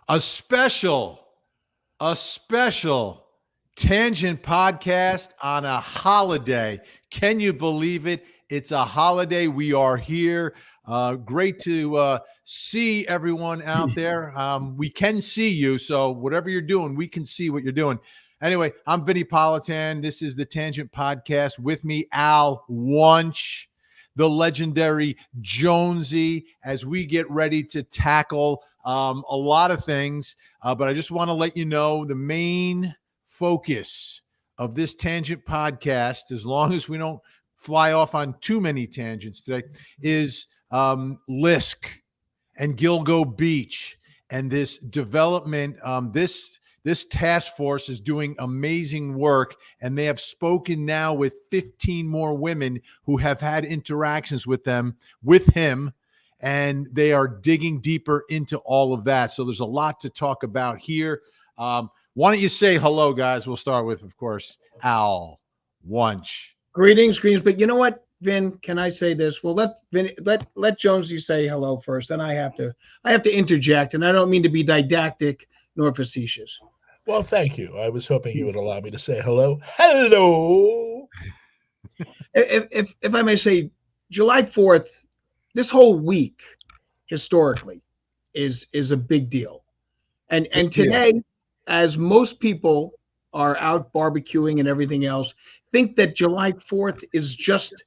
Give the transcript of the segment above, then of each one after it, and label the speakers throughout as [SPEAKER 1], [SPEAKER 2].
[SPEAKER 1] A special, a special tangent podcast on a holiday. Can you believe it? It's a holiday. We are here. Great to see everyone out there. We can see you. So whatever you're doing, we can see what you're doing. Anyway, I'm Vinny Politan. This is the Tangent Podcast. With me, Al Wunsch, the legendary Jonesy, as we get ready to tackle a lot of things. But I just want to let you know the main focus of this Tangent Podcast, as long as we don't fly off on too many tangents today, is Lisk and Gilgo Beach and this development. This task force is doing amazing work, and they have spoken now with 15 more women who have had interactions with him, and they are digging deeper into all of that. So there's a lot to talk about here. Why don't you say hello, guys? We'll start with, of course, Al Wunsch.
[SPEAKER 2] Greetings. But you know what, Vin? Can I say this? Well, let Jonesy say hello first. Then I have to interject, and I don't mean to be didactic nor facetious.
[SPEAKER 3] Well, thank you. I was hoping you would allow me to say hello. Hello.
[SPEAKER 2] If I may say, July 4th, this whole week historically is a big deal. And today, as most people are out barbecuing and everything else, think that July 4th is just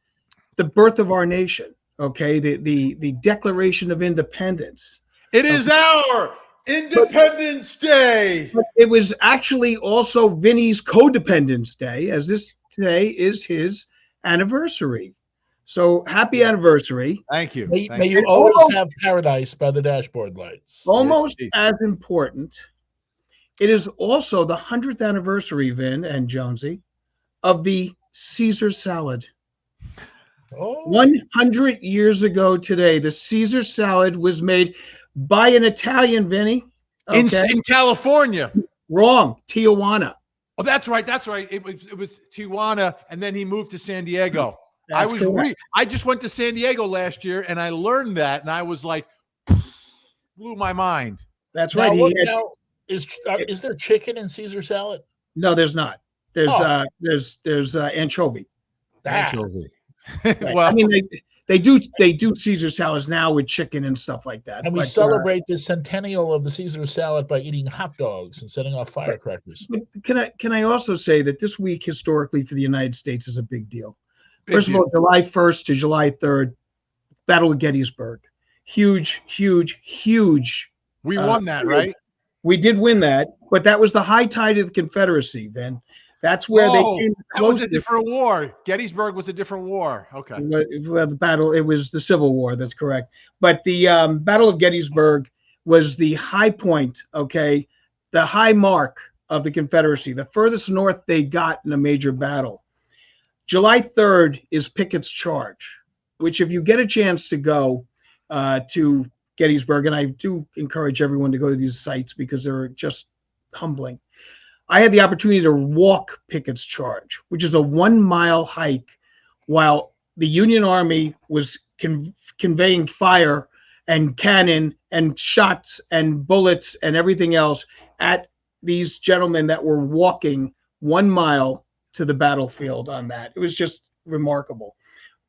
[SPEAKER 2] the birth of our nation. Okay, the Declaration of Independence.
[SPEAKER 1] It is our Independence Day.
[SPEAKER 2] But it was actually also Vinny's Codependence Day, as this today is his anniversary. So happy anniversary.
[SPEAKER 1] Thank you.
[SPEAKER 3] May you always have paradise by the dashboard lights.
[SPEAKER 2] Almost as important, it is also the 100th anniversary, Vin and Jonesy, of the Caesar salad. 100 years ago today, the Caesar salad was made by an Italian, Vinny.
[SPEAKER 1] Okay. In California.
[SPEAKER 2] Wrong. Tijuana.
[SPEAKER 1] Oh, that's right. It was Tijuana, and then he moved to San Diego. I just went to San Diego last year, and I learned that, and I was like, blew my mind.
[SPEAKER 2] That's right.
[SPEAKER 3] Is there chicken in Caesar salad?
[SPEAKER 2] No, there's not. There's anchovy.
[SPEAKER 1] Anchovy.
[SPEAKER 2] Right. Well, I mean, they do Caesar salads now with chicken and stuff like that.
[SPEAKER 3] And we celebrate the centennial of the Caesar salad by eating hot dogs and setting off firecrackers.
[SPEAKER 2] But can I also say that this week historically for the United States is a big deal. First of all, July 1st to July 3rd, Battle of Gettysburg. Huge.
[SPEAKER 1] We won that, right?
[SPEAKER 2] We did win that, but that was the high tide of the Confederacy, Ben. That's where they came.
[SPEAKER 1] That was a different war. Gettysburg was a different war. Okay.
[SPEAKER 2] Well, the battle, it was the Civil War. That's correct. But the Battle of Gettysburg was the high point, okay, the high mark of the Confederacy, the furthest north they got in a major battle. July 3rd is Pickett's Charge, which if you get a chance to go to Gettysburg, and I do encourage everyone to go to these sites because they're just humbling. I had the opportunity to walk Pickett's Charge, which is a 1 mile hike, while the Union Army was conveying fire and cannon and shots and bullets and everything else at these gentlemen that were walking 1 mile to the battlefield on that. It was just remarkable.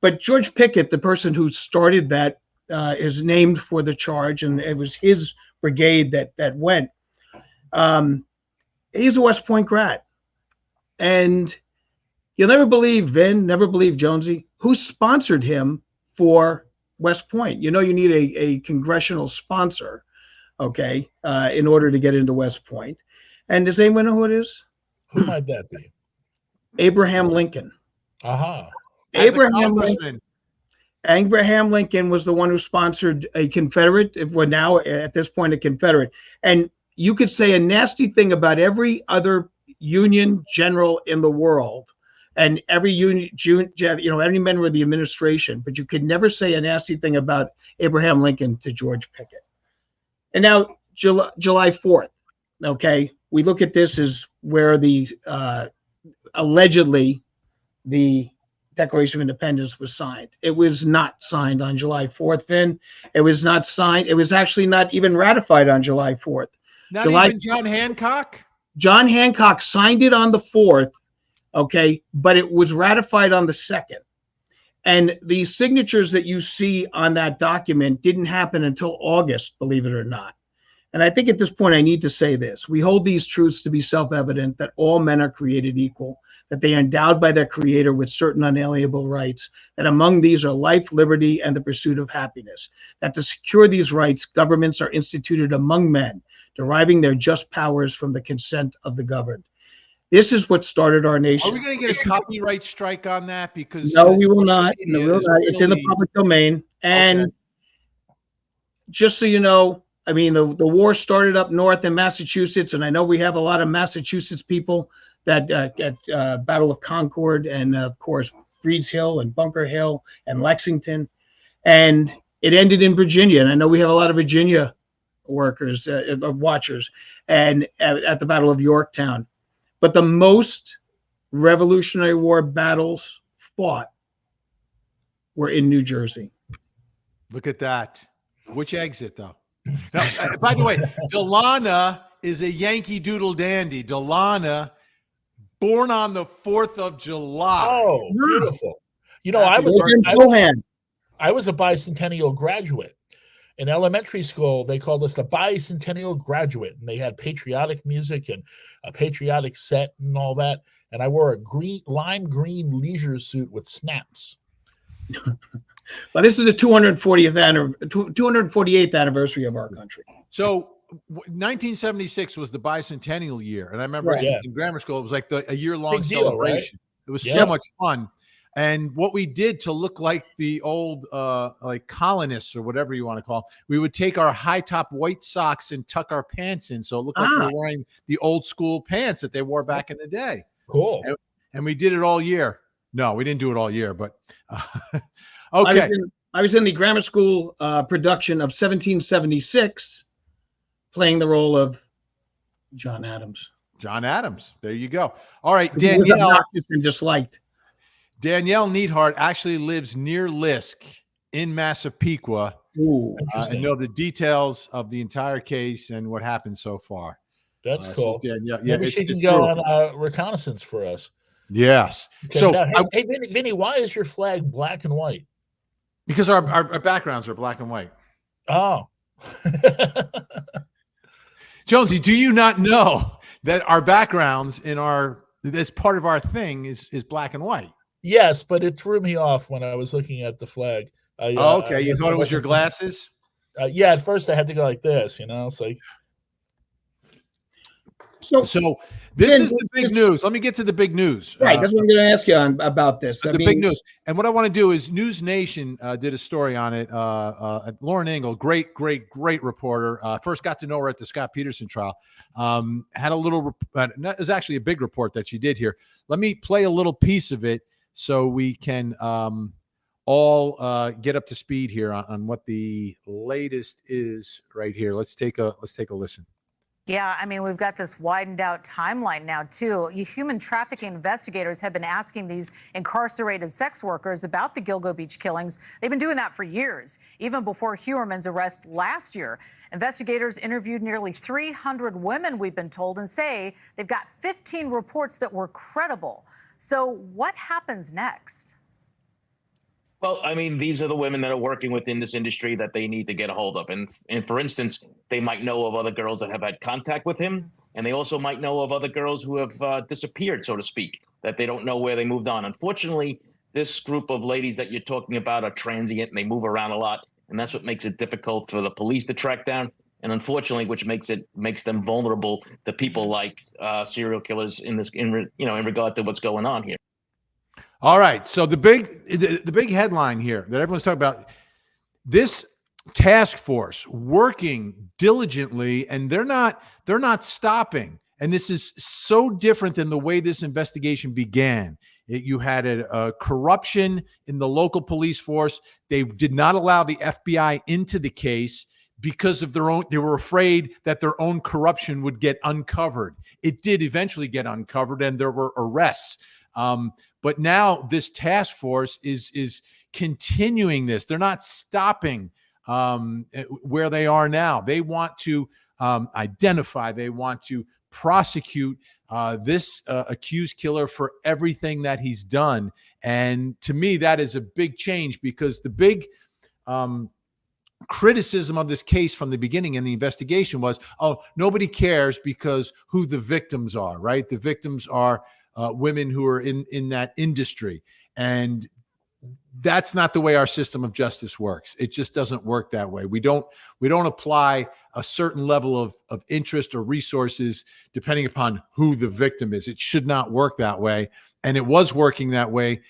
[SPEAKER 2] But George Pickett, the person who started that, is named for the charge, and it was his brigade that went. He's a West Point grad. And you'll never believe, Vin, never believe, Jonesy, who sponsored him for West Point. You know, you need a congressional sponsor, okay, in order to get into West Point. And does anyone know who it is?
[SPEAKER 3] Who might that be?
[SPEAKER 2] Abraham Lincoln.
[SPEAKER 3] Uh-huh.
[SPEAKER 2] Abraham Lincoln was the one who sponsored a Confederate, well, now at this point a Confederate. And you could say a nasty thing about every other Union general in the world and every Union, every member of the administration, but you could never say a nasty thing about Abraham Lincoln to George Pickett. And now July 4th, okay, we look at this as where the allegedly the Declaration of Independence was signed. It was not signed on July 4th, Vin. It was not signed. It was actually not even ratified on July 4th.
[SPEAKER 1] Not
[SPEAKER 2] July.
[SPEAKER 1] even John Hancock?
[SPEAKER 2] John Hancock signed it on the 4th, okay, but it was ratified on the 2nd. And the signatures that you see on that document didn't happen until August, believe it or not. And I think at this point, I need to say this. We hold these truths to be self-evident, that all men are created equal, that they are endowed by their creator with certain unalienable rights, that among these are life, liberty, and the pursuit of happiness, that to secure these rights, governments are instituted among men, deriving their just powers from the consent of the governed. This is what started our nation.
[SPEAKER 1] Are we going to get a copyright strike on that? Because
[SPEAKER 2] no, we will not. No, we will not. It's in the public domain. And just so you know, I mean, the war started up north in Massachusetts, and I know we have a lot of Massachusetts people that at Battle of Concord, and of course Breeds Hill and Bunker Hill and Lexington, and it ended in Virginia. And I know we have a lot of Virginia workers, watchers, and at the Battle of Yorktown. But the most Revolutionary War battles fought were in New Jersey.
[SPEAKER 1] Look at that. Which exit, though? Now, by the way, Delana is a Yankee Doodle dandy. Delana, born on the 4th of July.
[SPEAKER 3] Oh, beautiful. You know, I was a bicentennial graduate. In elementary school, they called us the bicentennial graduate, and they had patriotic music and a patriotic set and all that. And I wore a lime green leisure suit with snaps.
[SPEAKER 2] Well, this is the 248th anniversary of our country.
[SPEAKER 1] So 1976 was the bicentennial year. And I remember in grammar school, it was like a year-long celebration. Right? It was so much fun. And what we did to look like the old like colonists or whatever you want to call, we would take our high top white socks and tuck our pants in. So it looked like we were wearing the old school pants that they wore back in the day.
[SPEAKER 3] Cool.
[SPEAKER 1] And we did it all year. No, we didn't do it all year, but okay.
[SPEAKER 2] I was in the grammar school production of 1776, playing the role of John Adams.
[SPEAKER 1] John Adams. There you go. All right, Danielle.
[SPEAKER 2] And disliked.
[SPEAKER 1] Danielle Neidhart actually lives near Lisk in Massapequa. I know the details of the entire case and what happened so far.
[SPEAKER 3] That's cool.
[SPEAKER 1] Danielle,
[SPEAKER 3] maybe she can go on reconnaissance for us.
[SPEAKER 1] Yes.
[SPEAKER 3] Okay, so, hey, Vinny, why is your flag black and white?
[SPEAKER 1] Because our backgrounds are black and white.
[SPEAKER 3] Oh.
[SPEAKER 1] Jonesy, do you not know that our backgrounds as part of our thing is black and white?
[SPEAKER 3] Yes, but it threw me off when I was looking at the flag.
[SPEAKER 1] Okay. You thought it was your glasses?
[SPEAKER 3] Yeah, at first I had to go like this, It's like.
[SPEAKER 1] So this is the big news. Let me get to the big news.
[SPEAKER 2] Right. That's what I'm going to ask you about this.
[SPEAKER 1] Big news. And what I want to do is News Nation did a story on it. Lauren Engel, great reporter. First got to know her at the Scott Peterson trial. Had a little, it was actually a big report that she did here. Let me play a little piece of it so we can all get up to speed here on what the latest is right here. Let's take a listen.
[SPEAKER 4] Yeah, I mean, we've got this widened out timeline now, too. Human trafficking investigators have been asking these incarcerated sex workers about the Gilgo Beach killings. They've been doing that for years, even before Huerman's arrest last year. Investigators interviewed nearly 300 women, we've been told, and say they've got 15 reports that were credible. So what happens next?
[SPEAKER 5] Well, I mean, these are the women that are working within this industry that they need to get a hold of. And for instance, they might know of other girls that have had contact with him. And they also might know of other girls who have disappeared, so to speak, that they don't know where they moved on. Unfortunately, this group of ladies that you're talking about are transient and they move around a lot. And that's what makes it difficult for the police to track down. And unfortunately, which makes them vulnerable to people like serial killers in regard to what's going on here.
[SPEAKER 1] All right. So the big headline here that everyone's talking about, this task force working diligently, and they're not stopping. And this is so different than the way this investigation began. You had a corruption in the local police force. They did not allow the FBI into the case because of they were afraid that their own corruption would get uncovered. It did eventually get uncovered and there were arrests. But now this task force is continuing this. They're not stopping where they are now. They want to identify. They want to prosecute this accused killer for everything that he's done. And to me, that is a big change, because the big criticism of this case from the beginning in the investigation was, oh, nobody cares because who the victims are, right? The victims are women who are in that industry. And that's not the way our system of justice works. It just doesn't work that way. We don't apply a certain level of interest or resources depending upon who the victim is. It should not work that way. And it was working that way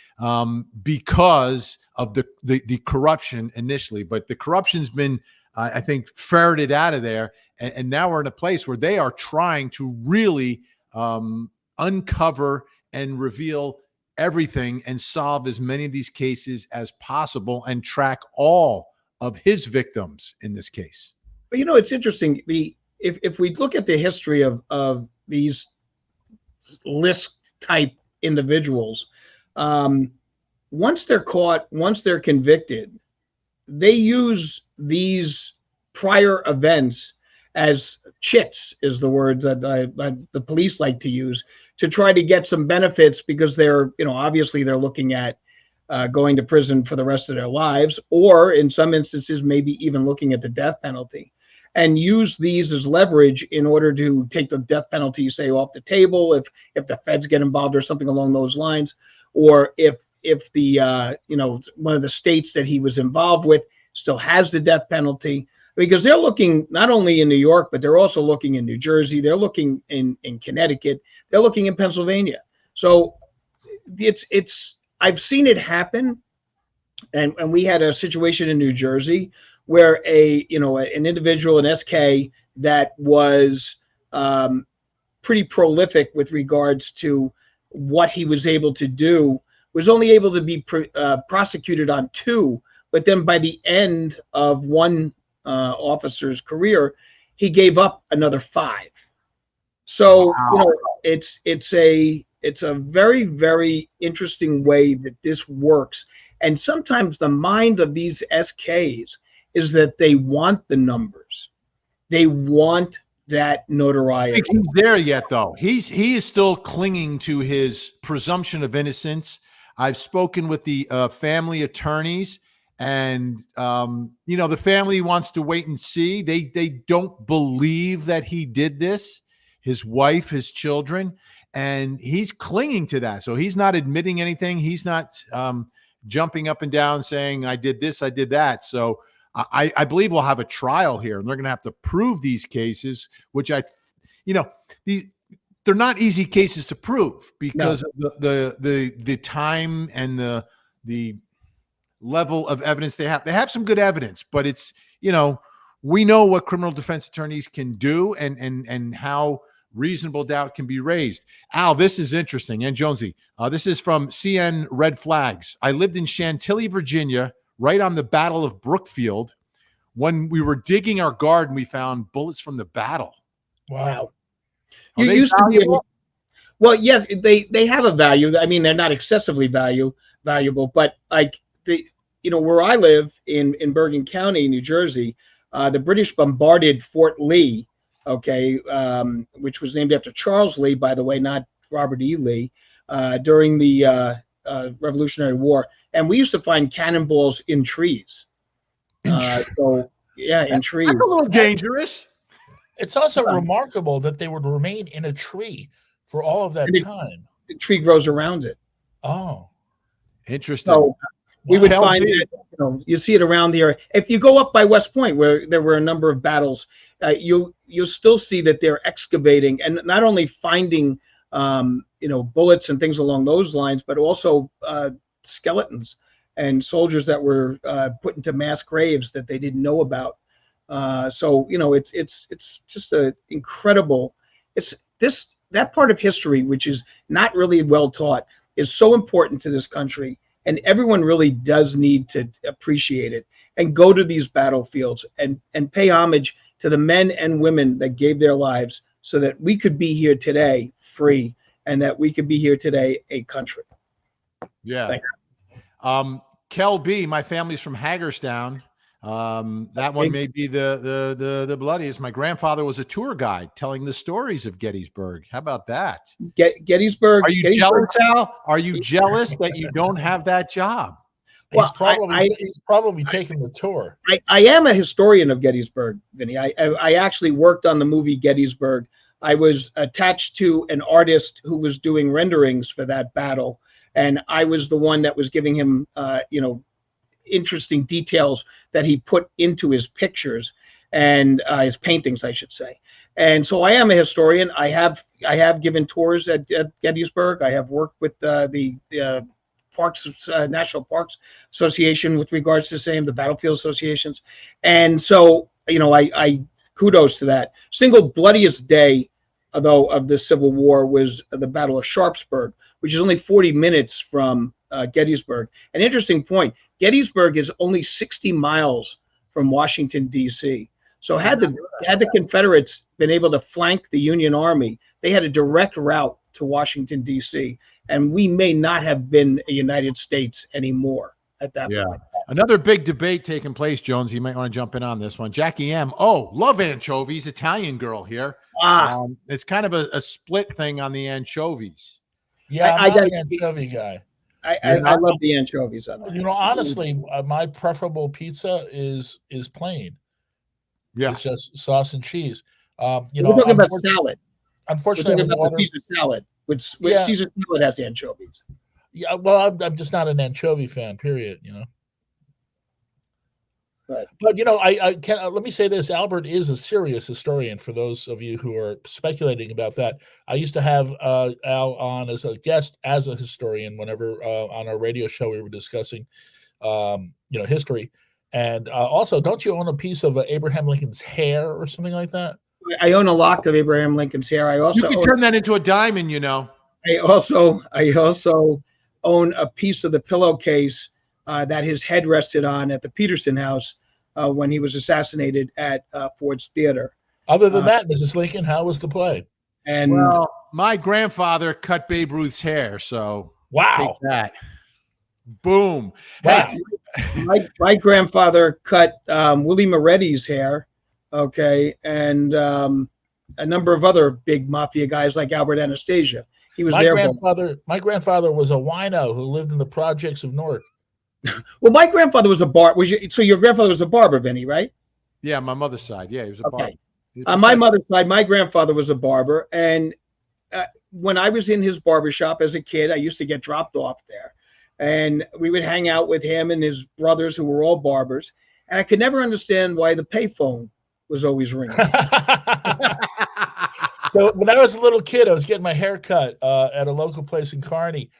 [SPEAKER 1] because of the corruption initially. But the corruption's been, I think, ferreted out of there. And now we're in a place where they are trying to really uncover and reveal everything and solve as many of these cases as possible and track all of his victims in this case.
[SPEAKER 2] But it's interesting. If we look at the history of these Lisk type individuals, once they're caught, once they're convicted, they use these prior events as chits, is the word that the police like to use, to try to get some benefits, because they're, obviously they're looking at going to prison for the rest of their lives, or in some instances, maybe even looking at the death penalty, and use these as leverage in order to take the death penalty, say, off the table if the feds get involved or something along those lines, or if the one of the states that he was involved with still has the death penalty. Because they're looking not only in New York, but they're also looking in New Jersey. They're looking in Connecticut. They're looking in Pennsylvania. So I've seen it happen. And we had a situation in New Jersey where an individual, an SK, that was pretty prolific with regards to what he was able to do, was only able to be prosecuted on 2. But then by the end of one officer's career, he gave up another 5. So
[SPEAKER 1] wow.
[SPEAKER 2] It's a very, very interesting way that this works. And sometimes the mind of these SKs is that they want the numbers, they want that notoriety.
[SPEAKER 1] I think he's there yet, though. He is still clinging to his presumption of innocence. I've spoken with the family attorneys. And, the family wants to wait and see. They don't believe that he did this, his wife, his children, and he's clinging to that. So he's not admitting anything. He's not jumping up and down saying, I did this, I did that. So I believe we'll have a trial here, and they're going to have to prove these cases, which they're not easy cases to prove because of the time and the level of evidence they have. They have some good evidence, but it's, we know what criminal defense attorneys can do and how reasonable doubt can be raised. Al, this is interesting. And Jonesy, this is from CN Red Flags. I lived in Chantilly, Virginia, right on the Battle of Brookfield. When we were digging our garden, we found bullets from the battle.
[SPEAKER 2] Wow.
[SPEAKER 1] You used to be able.
[SPEAKER 2] Well, yes, they have a value. I mean, they're not excessively valuable, but like where I live in Bergen County, New Jersey, the British bombarded Fort Lee, which was named after Charles Lee, by the way, not Robert E. Lee, during the Revolutionary War. And we used to find cannonballs in trees. In trees.
[SPEAKER 1] That's a little dangerous.
[SPEAKER 3] It's also remarkable that they would remain in a tree for all of that time.
[SPEAKER 2] The tree grows around it.
[SPEAKER 3] Oh,
[SPEAKER 1] interesting.
[SPEAKER 2] So we would find that you see it around the area. If you go up by West Point, where there were a number of battles, you'll still see that they're excavating and not only finding bullets and things along those lines, but also skeletons and soldiers that were put into mass graves that they didn't know about. So it's just a incredible. That part of history which is not really well taught is so important to this country. And everyone really does need to appreciate it and go to these battlefields and pay homage to the men and women that gave their lives so that we could be here today free and that we could be here today a country.
[SPEAKER 1] Yeah. Kel B, my family's from Hagerstown. That one may be the bloodiest. My grandfather was a tour guide telling the stories of Gettysburg. How about that?
[SPEAKER 2] Gettysburg.
[SPEAKER 1] Are you
[SPEAKER 2] Gettysburg,
[SPEAKER 1] jealous, Al? Are you jealous that you don't have that job?
[SPEAKER 3] Well, he's probably taking the tour.
[SPEAKER 2] I am a historian of Gettysburg, Vinny. I actually worked on the movie Gettysburg. I was attached to an artist who was doing renderings for that battle, and I was the one that was giving him, interesting details that he put into his pictures and his paintings, I should say. And so I am a historian. I have given tours at Gettysburg. I have worked with the Parks, National Parks Association with regards to the battlefield associations. And so, I kudos to that. Single bloodiest day, though, of the Civil War was the Battle of Sharpsburg, which is only 40 minutes from Gettysburg. An interesting point, Gettysburg is only 60 miles from Washington, D.C. So had the Confederates been able to flank the Union Army, they had a direct route to Washington, D.C., and we may not have been a United States anymore at that point.
[SPEAKER 1] Another big debate taking place, Jones. You might want to jump in on this one. Jackie M. Oh, love anchovies. Italian girl here. It's kind of a split thing on the anchovies.
[SPEAKER 3] Yeah, I'm not an anchovy guy.
[SPEAKER 2] I love the anchovies on that.
[SPEAKER 3] Honestly, my preferable pizza is plain. Yeah, it's just sauce and cheese.
[SPEAKER 2] We're talking about salad.
[SPEAKER 3] Unfortunately,
[SPEAKER 2] we're talking about Caesar salad. Caesar salad has anchovies.
[SPEAKER 3] Yeah, well, I'm just not an anchovy fan. Period. But I can let me say this: Albert is a serious historian. For those of you who are speculating about that, I used to have Al on as a guest as a historian whenever on our radio show we were discussing, history. And also, don't you own a piece of Abraham Lincoln's hair or something like that?
[SPEAKER 2] I own a lock of Abraham Lincoln's hair.
[SPEAKER 1] You can turn that into a diamond,
[SPEAKER 2] I also own a piece of the pillowcase that his head rested on at the Peterson House when he was assassinated at Ford's Theater.
[SPEAKER 3] Other than that, Mrs. Lincoln, how was the play?
[SPEAKER 2] And
[SPEAKER 1] my grandfather cut Babe Ruth's hair, so
[SPEAKER 3] wow,
[SPEAKER 1] take that. Boom.
[SPEAKER 3] Wow.
[SPEAKER 2] Hey, my grandfather cut Willie Moretti's hair, and a number of other big mafia guys like Albert Anastasia. He was there.
[SPEAKER 3] My grandfather was a wino who lived in the projects of Newark.
[SPEAKER 2] Well, my grandfather was a barber. So your grandfather was a barber, Vinny, right?
[SPEAKER 1] Yeah, my mother's side. Yeah, he was a barber.
[SPEAKER 2] On my mother's side, my grandfather was a barber, and when I was in his barbershop as a kid, I used to get dropped off there, and we would hang out with him and his brothers, who were all barbers. And I could never understand why the payphone was always ringing.
[SPEAKER 3] So when I was a little kid, I was getting my hair cut at a local place in Kearney.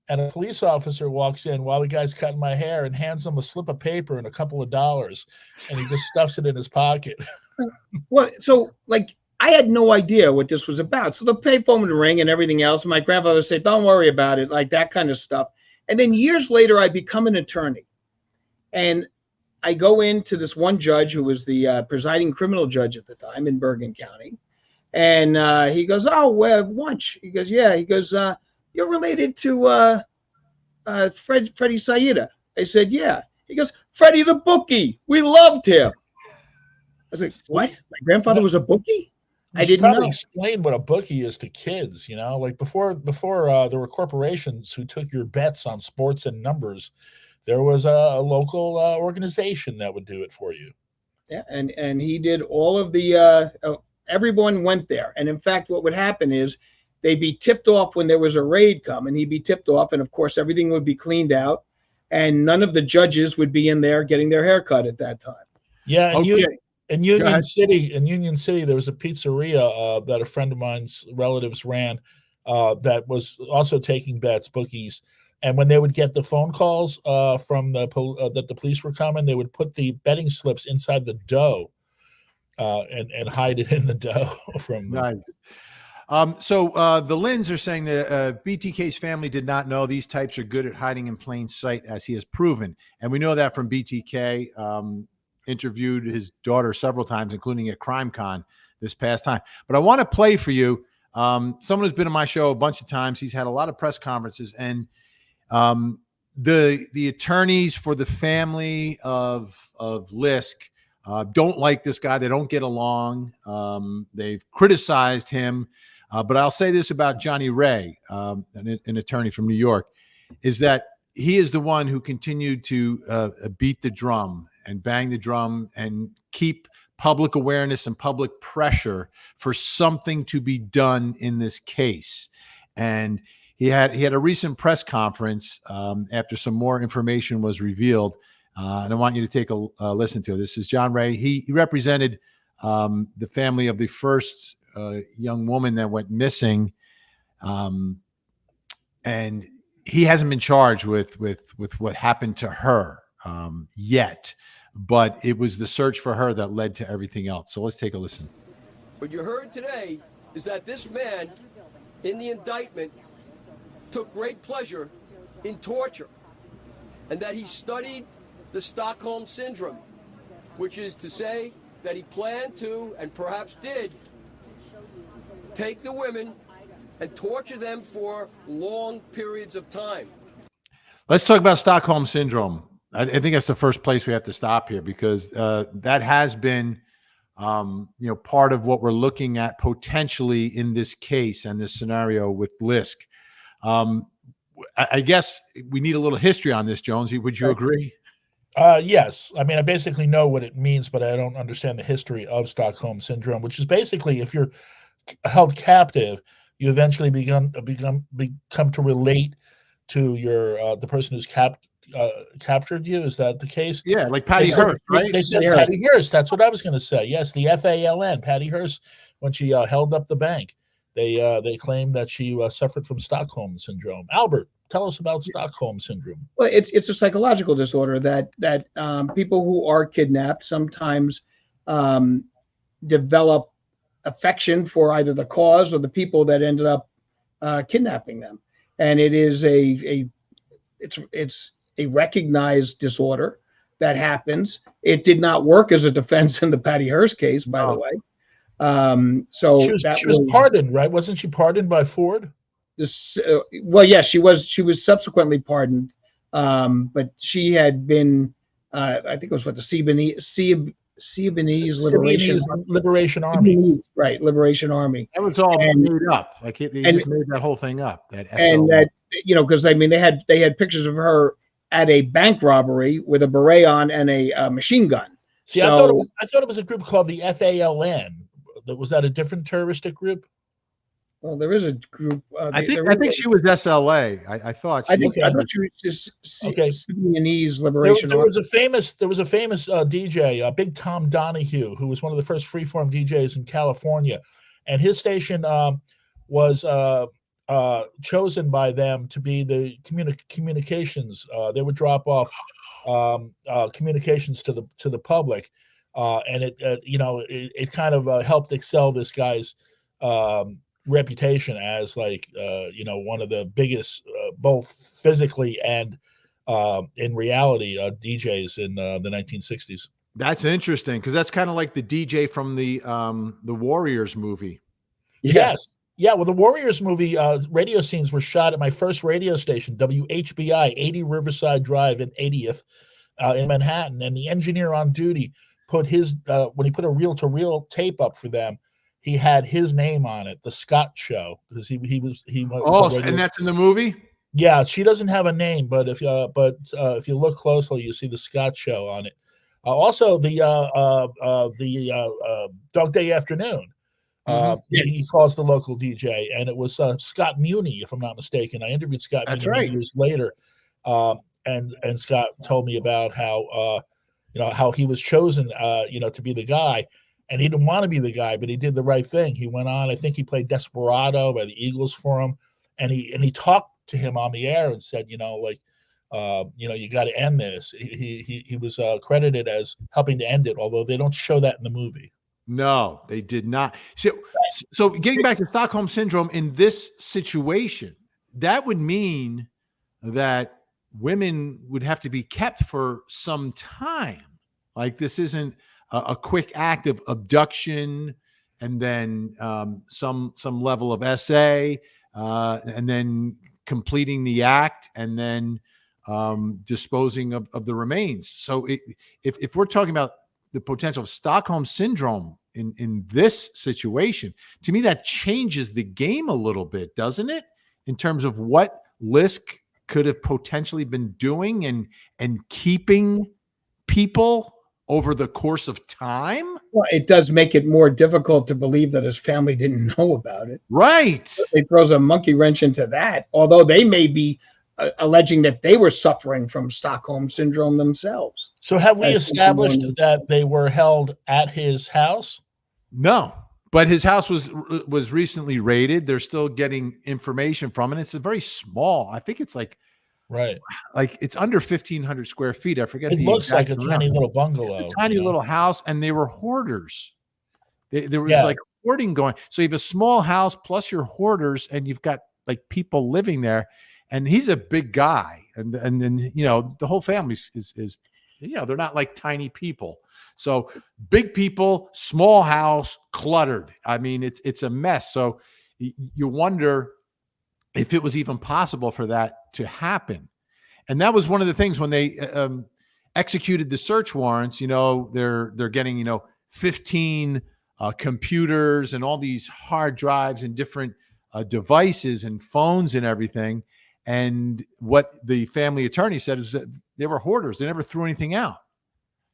[SPEAKER 3] And a police officer walks in while the guy's cutting my hair and hands him a slip of paper and a couple of dollars, and he just stuffs it in his pocket.
[SPEAKER 2] Well, so I had no idea what this was about. So the payphone would ring and everything else. My grandfather would say, "Don't worry about it," like that kind of stuff. And then years later, I become an attorney, and I go into this one judge who was the presiding criminal judge at the time in Bergen County, and he goes, "Oh, well, Wunsch." He goes, "Yeah." He goes, "You're related to Freddie Saida?" I said, "Yeah." He goes, "Freddie the bookie. We loved him." I was like, "What? My grandfather was a bookie?" I didn't know.
[SPEAKER 3] Explain what a bookie is to kids. Like before there were corporations who took your bets on sports and numbers. There was a local organization that would do it for you.
[SPEAKER 2] Yeah, and he did all of the. Everyone went there, and in fact, what would happen is they'd be tipped off when there was a raid come, and he'd be tipped off, and of course everything would be cleaned out, and none of the judges would be in there getting their hair cut at that time.
[SPEAKER 3] Yeah, in Union City, there was a pizzeria that a friend of mine's relatives ran that was also taking bets, bookies. And when they would get the phone calls from that the police were coming, they would put the betting slips inside the dough and hide it in the dough from
[SPEAKER 1] nice. So the Lins are saying that BTK's family did not know these types are good at hiding in plain sight, as he has proven. And we know that from BTK. Interviewed his daughter several times, including at CrimeCon this past time. But I want to play for you someone who's been on my show a bunch of times. He's had a lot of press conferences, and the attorneys for the family of Lisk don't like this guy. They don't get along. They've criticized him. But I'll say this about Johnny Ray, an attorney from New York, is that he is the one who continued to beat the drum and bang the drum and keep public awareness and public pressure for something to be done in this case. And he had a recent press conference after some more information was revealed, and I want you to take a listen to it. This is John Ray. He represented the family of the first young woman that went missing, and he hasn't been charged with what happened to her yet, but it was the search for her that led to everything else. So let's take a listen.
[SPEAKER 6] What you heard today is that this man in the indictment took great pleasure in torture, and that he studied the Stockholm syndrome, which is to say that he planned to, and perhaps did, take the women and torture them for long periods of time.
[SPEAKER 1] Let's talk about Stockholm syndrome. I think that's the first place we have to stop here, because that has been part of what we're looking at potentially in this case and this scenario with Lisk. I guess we need a little history on this, Jonesy. Would you agree?
[SPEAKER 3] Yes. I mean, I basically know what it means, but I don't understand the history of Stockholm syndrome, which is basically if you're held captive, you eventually become to relate to your the person who's captured you. Is that the case?
[SPEAKER 1] Yeah, like Patty Hearst, right?
[SPEAKER 3] They said Patty Hearst. That's what I was going to say. Yes, the FALN, Patty Hearst, when she held up the bank. They claimed that she suffered from Stockholm syndrome. Albert, tell us about Stockholm syndrome.
[SPEAKER 2] Well, it's a psychological disorder that people who are kidnapped sometimes develop affection for either the cause or the people that ended up kidnapping them, and it is it's a recognized disorder that happens. It did not work as a defense in the Patty Hearst case, by the way. So
[SPEAKER 3] she was pardoned, right? Wasn't she pardoned by Ford?
[SPEAKER 2] Well, yes, she was subsequently pardoned, but she had been, I think it was the Sudanese Liberation Army, right? Liberation Army.
[SPEAKER 1] That was all made up. Like they just made that whole thing up.
[SPEAKER 2] Because I mean they had pictures of her at a bank robbery with a beret on and a machine gun.
[SPEAKER 3] See, I thought it was a group called the FALN. Was that a different terroristic group?
[SPEAKER 2] Well, there is a group.
[SPEAKER 1] I think she was SLA. I thought she
[SPEAKER 2] was just Sudanese Liberation.
[SPEAKER 3] There was a famous DJ, Big Tom Donahue, who was one of the first freeform DJs in California, and his station was chosen by them to be the communications. They would drop off communications to the public, and it kind of helped excel this guy's reputation as one of the biggest, both physically and in reality, DJs in the 1960s.
[SPEAKER 1] That's interesting, because that's kind of like the DJ from the Warriors movie.
[SPEAKER 3] Yes. Yeah, well, the Warriors movie radio scenes were shot at my first radio station, WHBI, 80 Riverside Drive in 80th in Manhattan. And the engineer on duty put his, when he put a reel-to-reel tape up for them, he had his name on it, The Scott Show, because he was.
[SPEAKER 1] Oh, and that's in the movie?
[SPEAKER 3] Yeah, she doesn't have a name, but if you look closely, you see The Scott Show on it. Also, the Dog Day Afternoon. He calls the local DJ, and it was Scott Muni, if I'm not mistaken. I interviewed Scott Muni years later, and Scott told me about how how he was chosen to be the guy, and he didn't want to be the guy, but he did the right thing. He went on. I think he played Desperado by the Eagles for him, and he talked to him on the air and said, you got to end this. He was credited as helping to end it, although they don't show that in the movie.
[SPEAKER 1] No, they did not. So getting back to Stockholm syndrome, in this situation, that would mean that women would have to be kept for some time. Like, this isn't a quick act of abduction and then some level of SA and then completing the act and then disposing of the remains. So if we're talking about the potential of Stockholm syndrome in this situation, to me, that changes the game a little bit, doesn't it? In terms of what Lisk could have potentially been doing and keeping people over the course of time.
[SPEAKER 2] Well, it does make it more difficult to believe that his family didn't know about it.
[SPEAKER 1] Right.
[SPEAKER 2] It throws a monkey wrench into that, although they may be alleging that they were suffering from Stockholm syndrome themselves.
[SPEAKER 3] So have we established that they were held at his house?
[SPEAKER 1] No, but his house was recently raided. They're still getting information from it. It's a very small. I think it's like it's under 1,500 square feet. I forget.
[SPEAKER 3] It looks like a tiny little bungalow.
[SPEAKER 1] It's a tiny little house, and they were hoarders. There was like hoarding going. So you have a small house plus your hoarders, and you've got like people living there. And he's a big guy, and then the whole family is they're not like tiny people. So big people, small house, cluttered. I mean, it's a mess. So you wonder if it was even possible for that to happen. And that was one of the things when they executed the search warrants. They're getting 15 computers and all these hard drives and different devices and phones and everything. And what the family attorney said is that they were hoarders. They never threw anything out.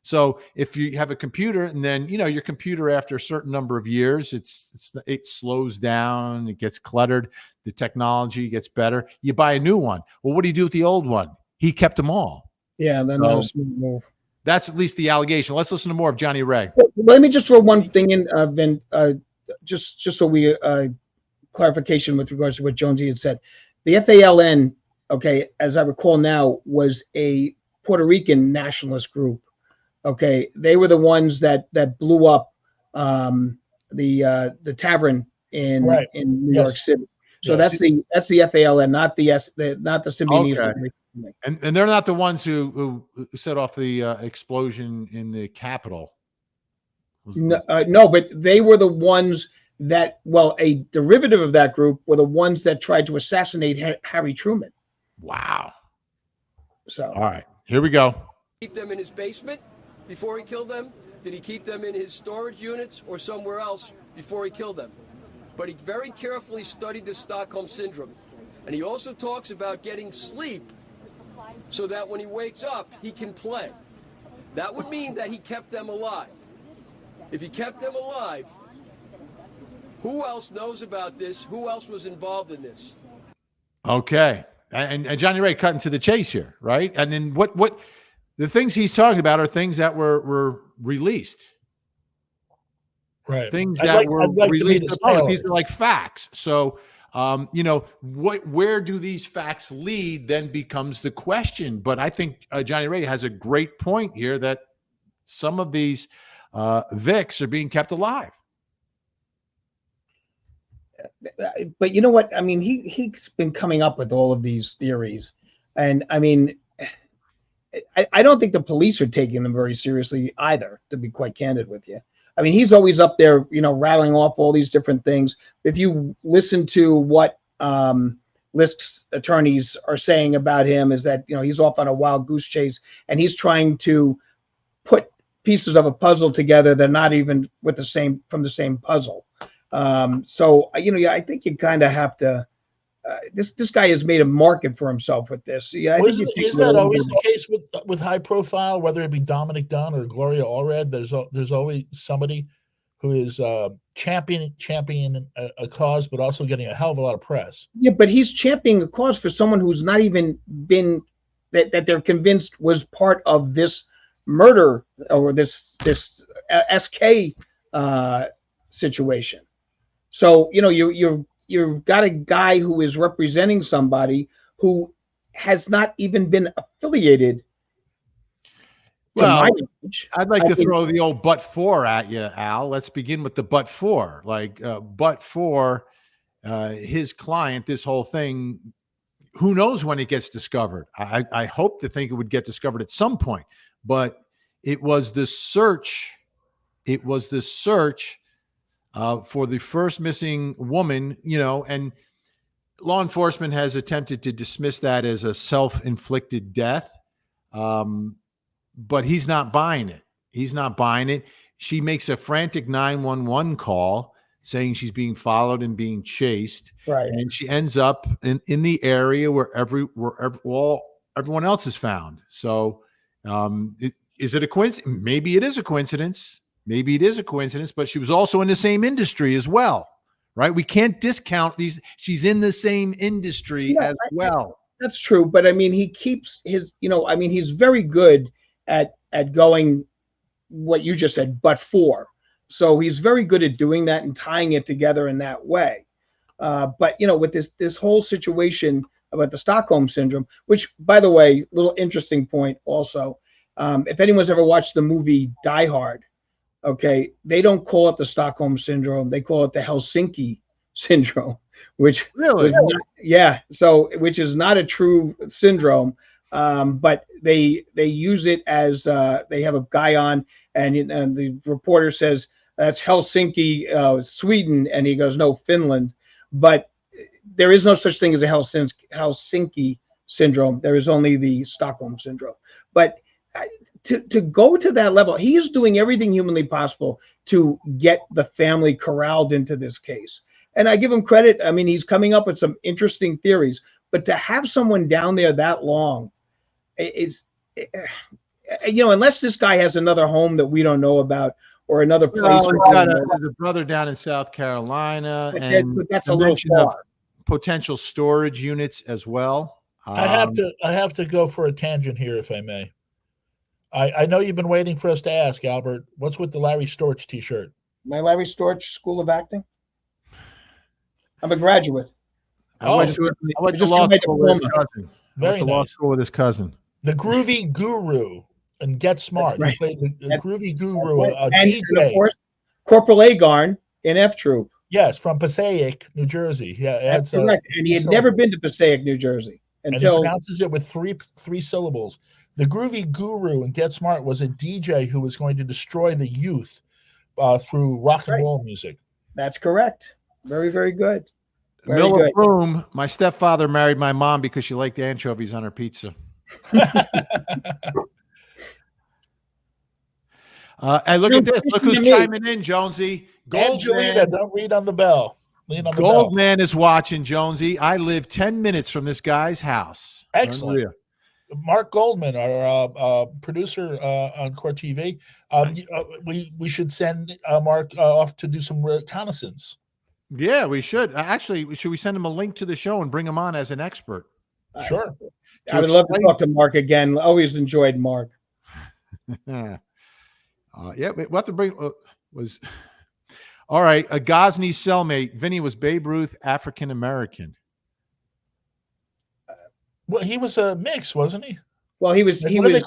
[SPEAKER 1] So if you have a computer and then, your computer after a certain number of years, it slows down, it gets cluttered, the technology gets better. You buy a new one. Well, what do you do with the old one? He kept them all.
[SPEAKER 2] Yeah, then that was a smooth move.
[SPEAKER 1] That's at least the allegation. Let's listen to more of Johnny Ray.
[SPEAKER 2] Let me just throw one thing in, Vin, just so we clarification with regards to what Jonesy had said. The FALN, okay, as I recall now, was a Puerto Rican nationalist group. Okay, they were the ones that blew up the tavern in New York City. So that's the FALN, not the Symbionese.
[SPEAKER 1] Okay. And they're not the ones who set off the explosion in the Capitol.
[SPEAKER 2] No, but they were the ones that, a derivative of that group were the ones that tried to assassinate Harry Truman.
[SPEAKER 1] Wow.
[SPEAKER 2] So,
[SPEAKER 1] all right, here we go.
[SPEAKER 6] Keep them in his basement before he killed them? Did he keep them in his storage units or somewhere else before he killed them? But he very carefully studied the Stockholm syndrome. And he also talks about getting sleep so that when he wakes up, he can play. That would mean that he kept them alive. If he kept them alive, who else knows about this? Who else was involved in this?
[SPEAKER 1] Okay. And Johnny Ray cutting to the chase here, right? And then what the things he's talking about are things that were released.
[SPEAKER 3] Right.
[SPEAKER 1] Things that were released to the public. These are like facts. So, where do these facts lead then becomes the question. But I think Johnny Ray has a great point here that some of these Vics are being kept alive.
[SPEAKER 2] But you know what? I mean, he's been coming up with all of these theories. And I mean, I don't think the police are taking them very seriously either, to be quite candid with you. I mean, he's always up there, rattling off all these different things. If you listen to what Lisk's attorneys are saying about him, is that, he's off on a wild goose chase and he's trying to put pieces of a puzzle together that are not even from the same puzzle. So, I think you kind of have to, this guy has made a market for himself with this. Yeah,
[SPEAKER 3] is that always the case with high profile, whether it be Dominic Dunn or Gloria Allred? There's always somebody who is championing a cause, but also getting a hell of a lot of press.
[SPEAKER 2] Yeah, but he's championing a cause for someone who's not even been that they're convinced was part of this murder or this SK situation. So you've got a guy who is representing somebody who has not even been affiliated.
[SPEAKER 1] Well, I'd like to throw the old but for at you, Al. Let's begin with the but for. But for his client, this whole thing, who knows when it gets discovered? I hope to think it would get discovered at some point. But it was the search. It was the search for the first missing woman, and law enforcement has attempted to dismiss that as a self-inflicted death, but he's not buying it. He's not buying it. She makes a frantic 911 call saying she's being followed and being chased.
[SPEAKER 2] Right.
[SPEAKER 1] And she ends up in the area where everyone else is found. So is it a coincidence? Maybe it is a coincidence. Maybe it is a coincidence, but she was also in the same industry as well, right? We can't discount these. She's in the same industry as well.
[SPEAKER 2] That's true. But I mean, he keeps his, he's very good at going what you just said, but for. So he's very good at doing that and tying it together in that way. But with this whole situation about the Stockholm syndrome, which, by the way, little interesting point also, if anyone's ever watched the movie Die Hard, okay, they don't call it the Stockholm syndrome; they call it the Helsinki syndrome, which
[SPEAKER 1] really,
[SPEAKER 2] which is not a true syndrome. But they use it as they have a guy on, and the reporter says that's Helsinki, Sweden, and he goes, no, Finland. But there is no such thing as a Helsinki syndrome. There is only the Stockholm syndrome. But to go to that level, he is doing everything humanly possible to get the family corralled into this case. And I give him credit. I mean, he's coming up with some interesting theories. But to have someone down there that long is, unless this guy has another home that we don't know about or another place.
[SPEAKER 1] There's a brother down in South Carolina,
[SPEAKER 2] but that's a little far.
[SPEAKER 1] Potential storage units as well.
[SPEAKER 3] I have to go for a tangent here, if I may. I know you've been waiting for us to ask, Albert. What's with the Larry Storch T-shirt?
[SPEAKER 2] My Larry Storch School of Acting. I'm a graduate.
[SPEAKER 1] I went to law school with his cousin.
[SPEAKER 3] Very nice.
[SPEAKER 1] Law school with his cousin.
[SPEAKER 3] The Groovy Guru and Get Smart.
[SPEAKER 2] Right.
[SPEAKER 3] He played the Groovy Guru, a
[SPEAKER 2] and
[SPEAKER 3] DJ.
[SPEAKER 2] Of course, Corporal Agarn in F Troop.
[SPEAKER 3] Yes, from Passaic, New Jersey. Yeah,
[SPEAKER 2] that's correct. And he had never been to Passaic, New Jersey.
[SPEAKER 3] And he pronounces it with three syllables. The Groovy Guru and Get Smart was a DJ who was going to destroy the youth through rock and roll music.
[SPEAKER 2] That's correct. Very, very good.
[SPEAKER 1] Miller Broom, my stepfather married my mom because she liked anchovies on her pizza. And look at this. Look who's chiming in, Jonesy.
[SPEAKER 3] Goldman. Don't read on the bell.
[SPEAKER 1] Goldman is watching, Jonesy. I live 10 minutes from this guy's house.
[SPEAKER 3] Excellent. Unreal. Mark Goldman, our producer on Court TV, we should send Mark off to do some reconnaissance.
[SPEAKER 1] Yeah, we should. Actually, should we send him a link to the show and bring him on as an expert?
[SPEAKER 3] Sure.
[SPEAKER 2] I would love to talk to Mark again. Always enjoyed Mark.
[SPEAKER 1] Yeah, we'll have to bring. All right, a Ghazni cellmate. Vinny, was Babe Ruth African American?
[SPEAKER 3] Well, he was a mix, wasn't he?
[SPEAKER 2] Well, he was. He was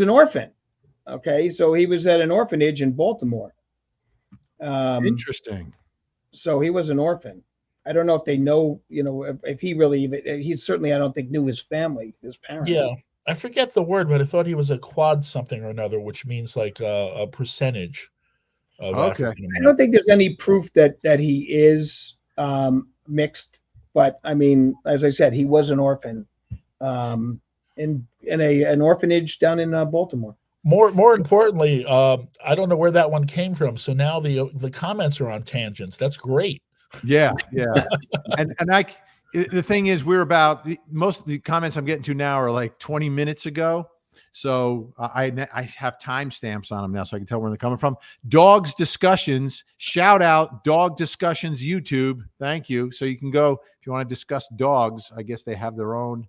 [SPEAKER 2] an orphan. Okay, so he was at an orphanage in Baltimore.
[SPEAKER 1] Interesting.
[SPEAKER 2] So he was an orphan. I don't know if they know, if he really, he certainly, I don't think, knew his family, his parents.
[SPEAKER 3] Yeah, I forget the word, but I thought he was a quad something or another, which means like a percentage.
[SPEAKER 1] Okay.
[SPEAKER 2] I don't think there's any proof that he is mixed, but I mean, as I said, he was an orphan in an orphanage down in Baltimore.
[SPEAKER 3] More importantly, I don't know where that one came from. So now the comments are on tangents. That's great.
[SPEAKER 1] Yeah. and the thing is, most of the comments I'm getting to now are like 20 minutes ago. So I have timestamps on them now, so I can tell where they're coming from. Dogs Discussions, shout out Dog Discussions YouTube. Thank you. So you can go if you want to discuss dogs. I guess they have their own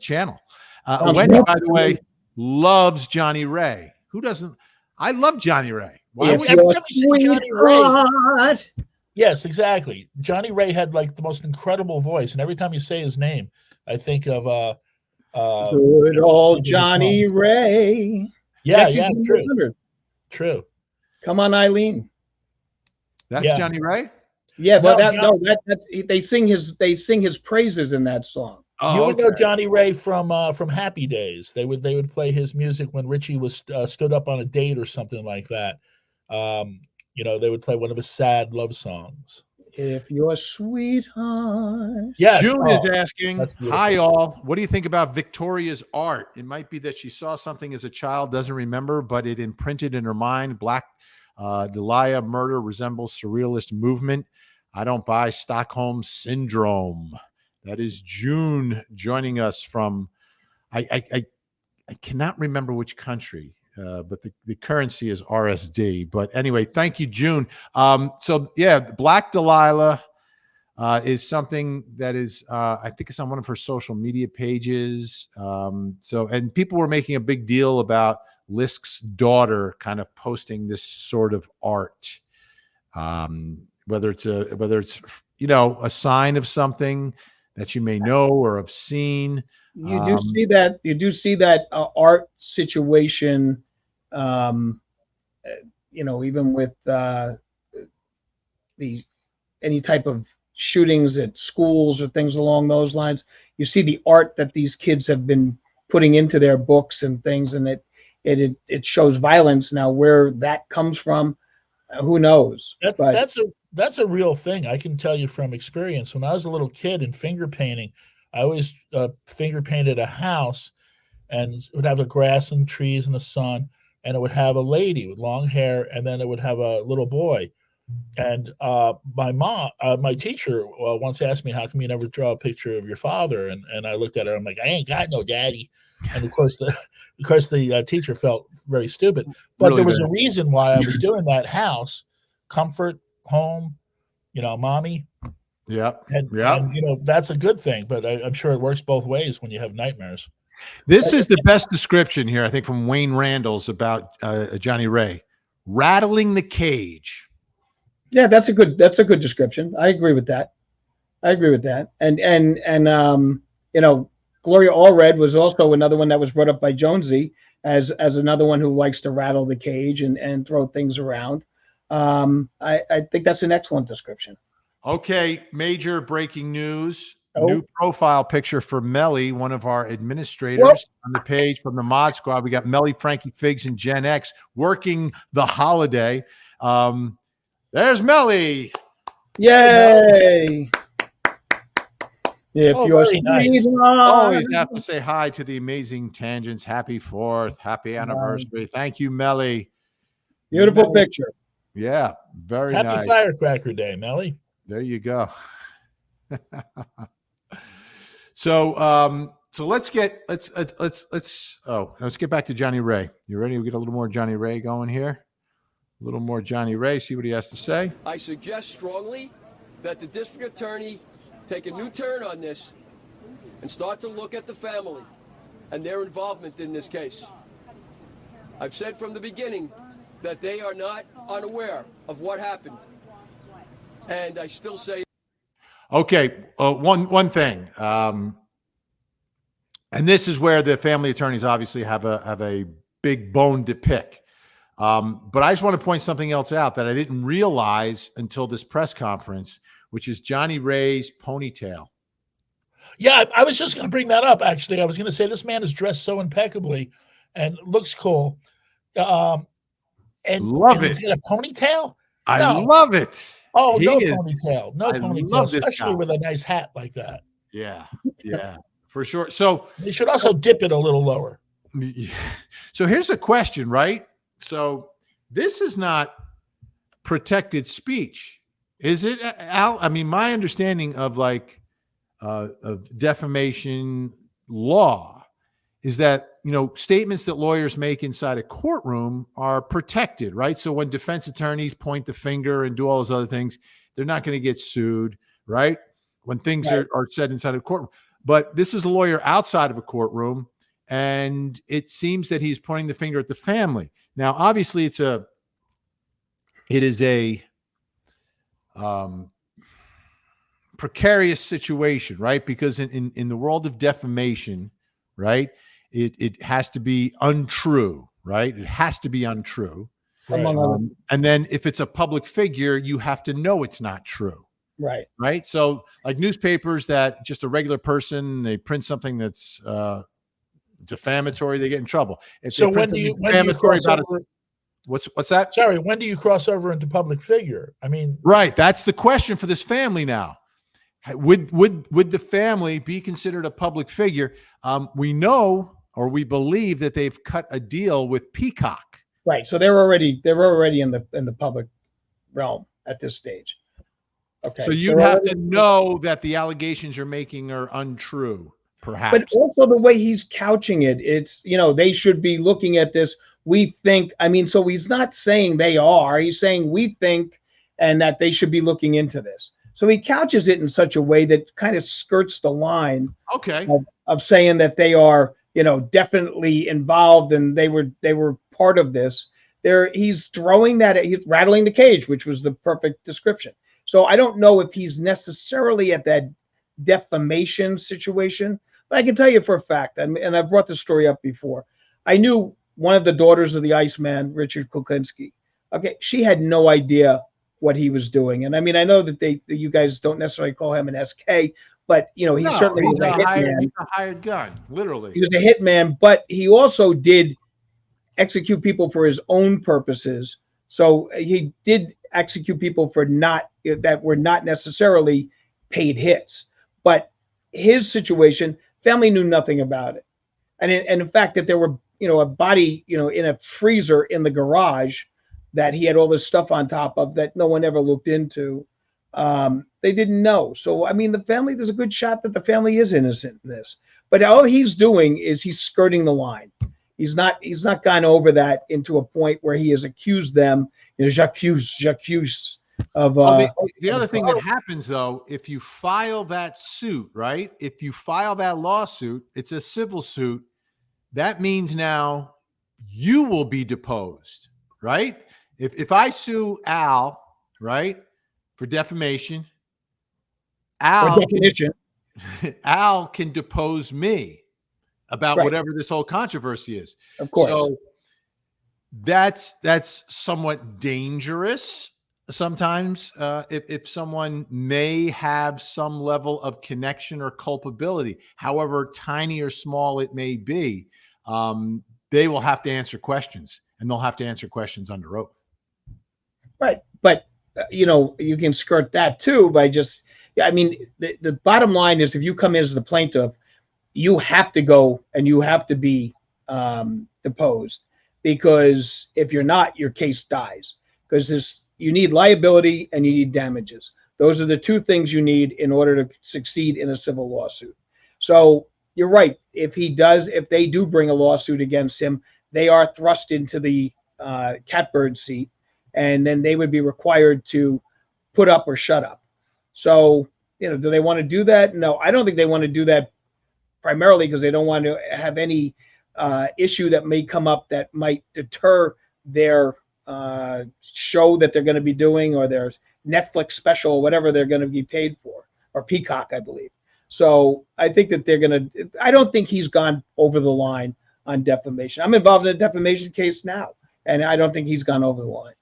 [SPEAKER 1] channel. Wendy, by the way, loves Johnny Ray. Who doesn't? I love Johnny Ray.
[SPEAKER 3] Why would every time you say Johnny Ray? Yes, exactly. Johnny Ray had like the most incredible voice, and every time you say his name, I think of
[SPEAKER 2] good old Johnny Ray.
[SPEAKER 3] Yeah, true.
[SPEAKER 2] Come on, Eileen.
[SPEAKER 1] That's Johnny Ray.
[SPEAKER 2] Yeah, but that's they sing his praises in that song.
[SPEAKER 3] Oh, you would know Johnny Ray from Happy Days. They would play his music when Richie was stood up on a date or something like that. They would play one of his sad love songs.
[SPEAKER 2] If your sweetheart.
[SPEAKER 3] Yes.
[SPEAKER 1] June is asking,
[SPEAKER 3] that's beautiful.
[SPEAKER 1] hi all. What do you think about Victoria's art? It might be that she saw something as a child, doesn't remember, but it imprinted in her mind. Black Dahlia murder resembles surrealist movement. I don't buy Stockholm syndrome. That is June joining us from, I cannot remember which country, but the currency is RSD. But anyway, thank you, June. So yeah, Black Delilah is something that is, I think it's on one of her social media pages. And people were making a big deal about Lisk's daughter kind of posting this sort of art. Whether it's a sign of something that you may know or have seen.
[SPEAKER 2] You do see that. You do see that art situation. Even with any type of shootings at schools or things along those lines, you see the art that these kids have been putting into their books and things, and it shows violence. Now, where that comes from, who knows?
[SPEAKER 3] That's a real thing. I can tell you from experience. When I was a little kid in finger painting, I always finger painted a house, and it would have the grass and trees and the sun, and it would have a lady with long hair, and then it would have a little boy. And my teacher once asked me, "How come you never draw a picture of your father?" And I looked at her. I'm like, "I ain't got no daddy." And of course, the teacher felt very stupid. But really, there was a reason why I was doing that house. Comfort, home, mommy.
[SPEAKER 1] Yeah.
[SPEAKER 3] And that's a good thing, but I'm sure it works both ways when you have nightmares.
[SPEAKER 1] This is the best description here, I think, from Wayne Randall's about Johnny Ray. Rattling the cage.
[SPEAKER 2] Yeah, that's a good description. I agree with that. And Gloria Allred was also another one that was brought up by Jonesy as another one who likes to rattle the cage and throw things around. I think that's an excellent description.
[SPEAKER 1] Okay, major breaking news. New profile picture for Melly, one of our administrators on the page from the Mod Squad. We got Melly, Frankie Figs, and Gen X working the holiday. There's Melly.
[SPEAKER 2] Yay! If you're
[SPEAKER 1] nice. Always have to say hi to the amazing Tangents. Happy 4th. Happy anniversary. Thank you, Melly.
[SPEAKER 2] Beautiful picture.
[SPEAKER 1] Yeah, very nice.
[SPEAKER 3] Happy Firecracker Day, Melly.
[SPEAKER 1] There you go. So let's get back to Johnny Ray. You ready? We get a little more Johnny Ray going here. A little more Johnny Ray. See what he has to say.
[SPEAKER 6] I suggest strongly that the district attorney take a new turn on this and start to look at the family and their involvement in this case. I've said from the beginning that they are not unaware of what happened. And I still say.
[SPEAKER 1] Okay, one thing, and this is where the family attorneys obviously have a big bone to pick. But I just want to point something else out that I didn't realize until this press conference, which is Johnny Ray's ponytail.
[SPEAKER 3] Yeah, I was just going to bring that up. Actually, I was going to say this man is dressed so impeccably and looks cool. And
[SPEAKER 1] love it.
[SPEAKER 3] He's got a ponytail.
[SPEAKER 1] I love it.
[SPEAKER 3] Oh, no ponytail. No ponytail, especially
[SPEAKER 1] guy.
[SPEAKER 3] with a nice hat like that.
[SPEAKER 1] Yeah, for sure. So
[SPEAKER 3] they should also dip it a little lower.
[SPEAKER 1] So here's a question, right? So this is not protected speech, is it, Al? I mean, my understanding of of defamation law is that, statements that lawyers make inside a courtroom are protected, right? So when defense attorneys point the finger and do all those other things, they're not going to get sued, right? When things are said inside a courtroom. But this is a lawyer outside of a courtroom, and it seems that he's pointing the finger at the family. Now, obviously, it is a precarious situation, right? Because in the world of defamation, right, it has to be untrue, right? It has to be untrue.
[SPEAKER 3] Right.
[SPEAKER 1] And then if it's a public figure, you have to know it's not true.
[SPEAKER 2] Right.
[SPEAKER 1] Right. So like newspapers that just a regular person, they print something that's defamatory, they get in trouble. If
[SPEAKER 3] so
[SPEAKER 1] when do you cross over? What's that?
[SPEAKER 3] Sorry, when do you cross over into public figure? I mean,
[SPEAKER 1] right. That's the question for this family now. Would the family be considered a public figure? We know, or we believe, that they've cut a deal with Peacock.
[SPEAKER 2] Right. So they're already in the public realm at this stage. Okay.
[SPEAKER 1] So you'd have to know that the allegations you're making are untrue, perhaps.
[SPEAKER 2] But also the way he's couching it, it's, they should be looking at this. We think, so he's not saying they are, he's saying we think, and that they should be looking into this. So he couches it in such a way that kind of skirts the line of saying that they are, definitely involved and they were part of this. He's throwing that, he's rattling the cage, which was the perfect description. So I don't know if he's necessarily at that defamation situation, but I can tell you for a fact, and I've brought this story up before. I knew one of the daughters of the Iceman, Richard Kuklinski. Okay, she had no idea what he was doing, and I know that you guys don't necessarily call him an SK, but he's certainly
[SPEAKER 1] he's
[SPEAKER 2] a hitman.
[SPEAKER 1] He's a hired gun, literally.
[SPEAKER 2] He was a hitman, but he also did execute people for his own purposes. So he did execute people that were not necessarily paid hits. But his situation, family knew nothing about it. And in fact, that there were, a body, in a freezer in the garage that he had all this stuff on top of that no one ever looked into. They didn't know. So, the family, there's a good shot that the family is innocent in this. But all he's doing is he's skirting the line. He's not gone over that into a point where he has accused them, j'accuse of.
[SPEAKER 1] The other thing that happens, though, if you file that suit, right? If you file that lawsuit, it's a civil suit. That means now you will be deposed, right? If I sue Al, right, for defamation, Al can depose me about whatever this whole controversy is.
[SPEAKER 2] Of course.
[SPEAKER 1] So that's somewhat dangerous sometimes if someone may have some level of connection or culpability, however tiny or small it may be. They will have to answer questions, and they'll have to answer questions under oath.
[SPEAKER 2] Right. But, you can skirt that too by just, the bottom line is if you come in as the plaintiff, you have to go and you have to be deposed, because if you're not, your case dies, because you need liability and you need damages. Those are the two things you need in order to succeed in a civil lawsuit. So you're right. If they do bring a lawsuit against him, they are thrust into the catbird seat, and then they would be required to put up or shut up. So, do they want to do that? No, I don't think they want to do that, primarily because they don't want to have any issue that may come up that might deter their show that they're going to be doing, or their Netflix special, or whatever they're going to be paid for, or Peacock, I believe. So I think that I don't think he's gone over the line on defamation. I'm involved in a defamation case now, and I don't think he's gone over the line.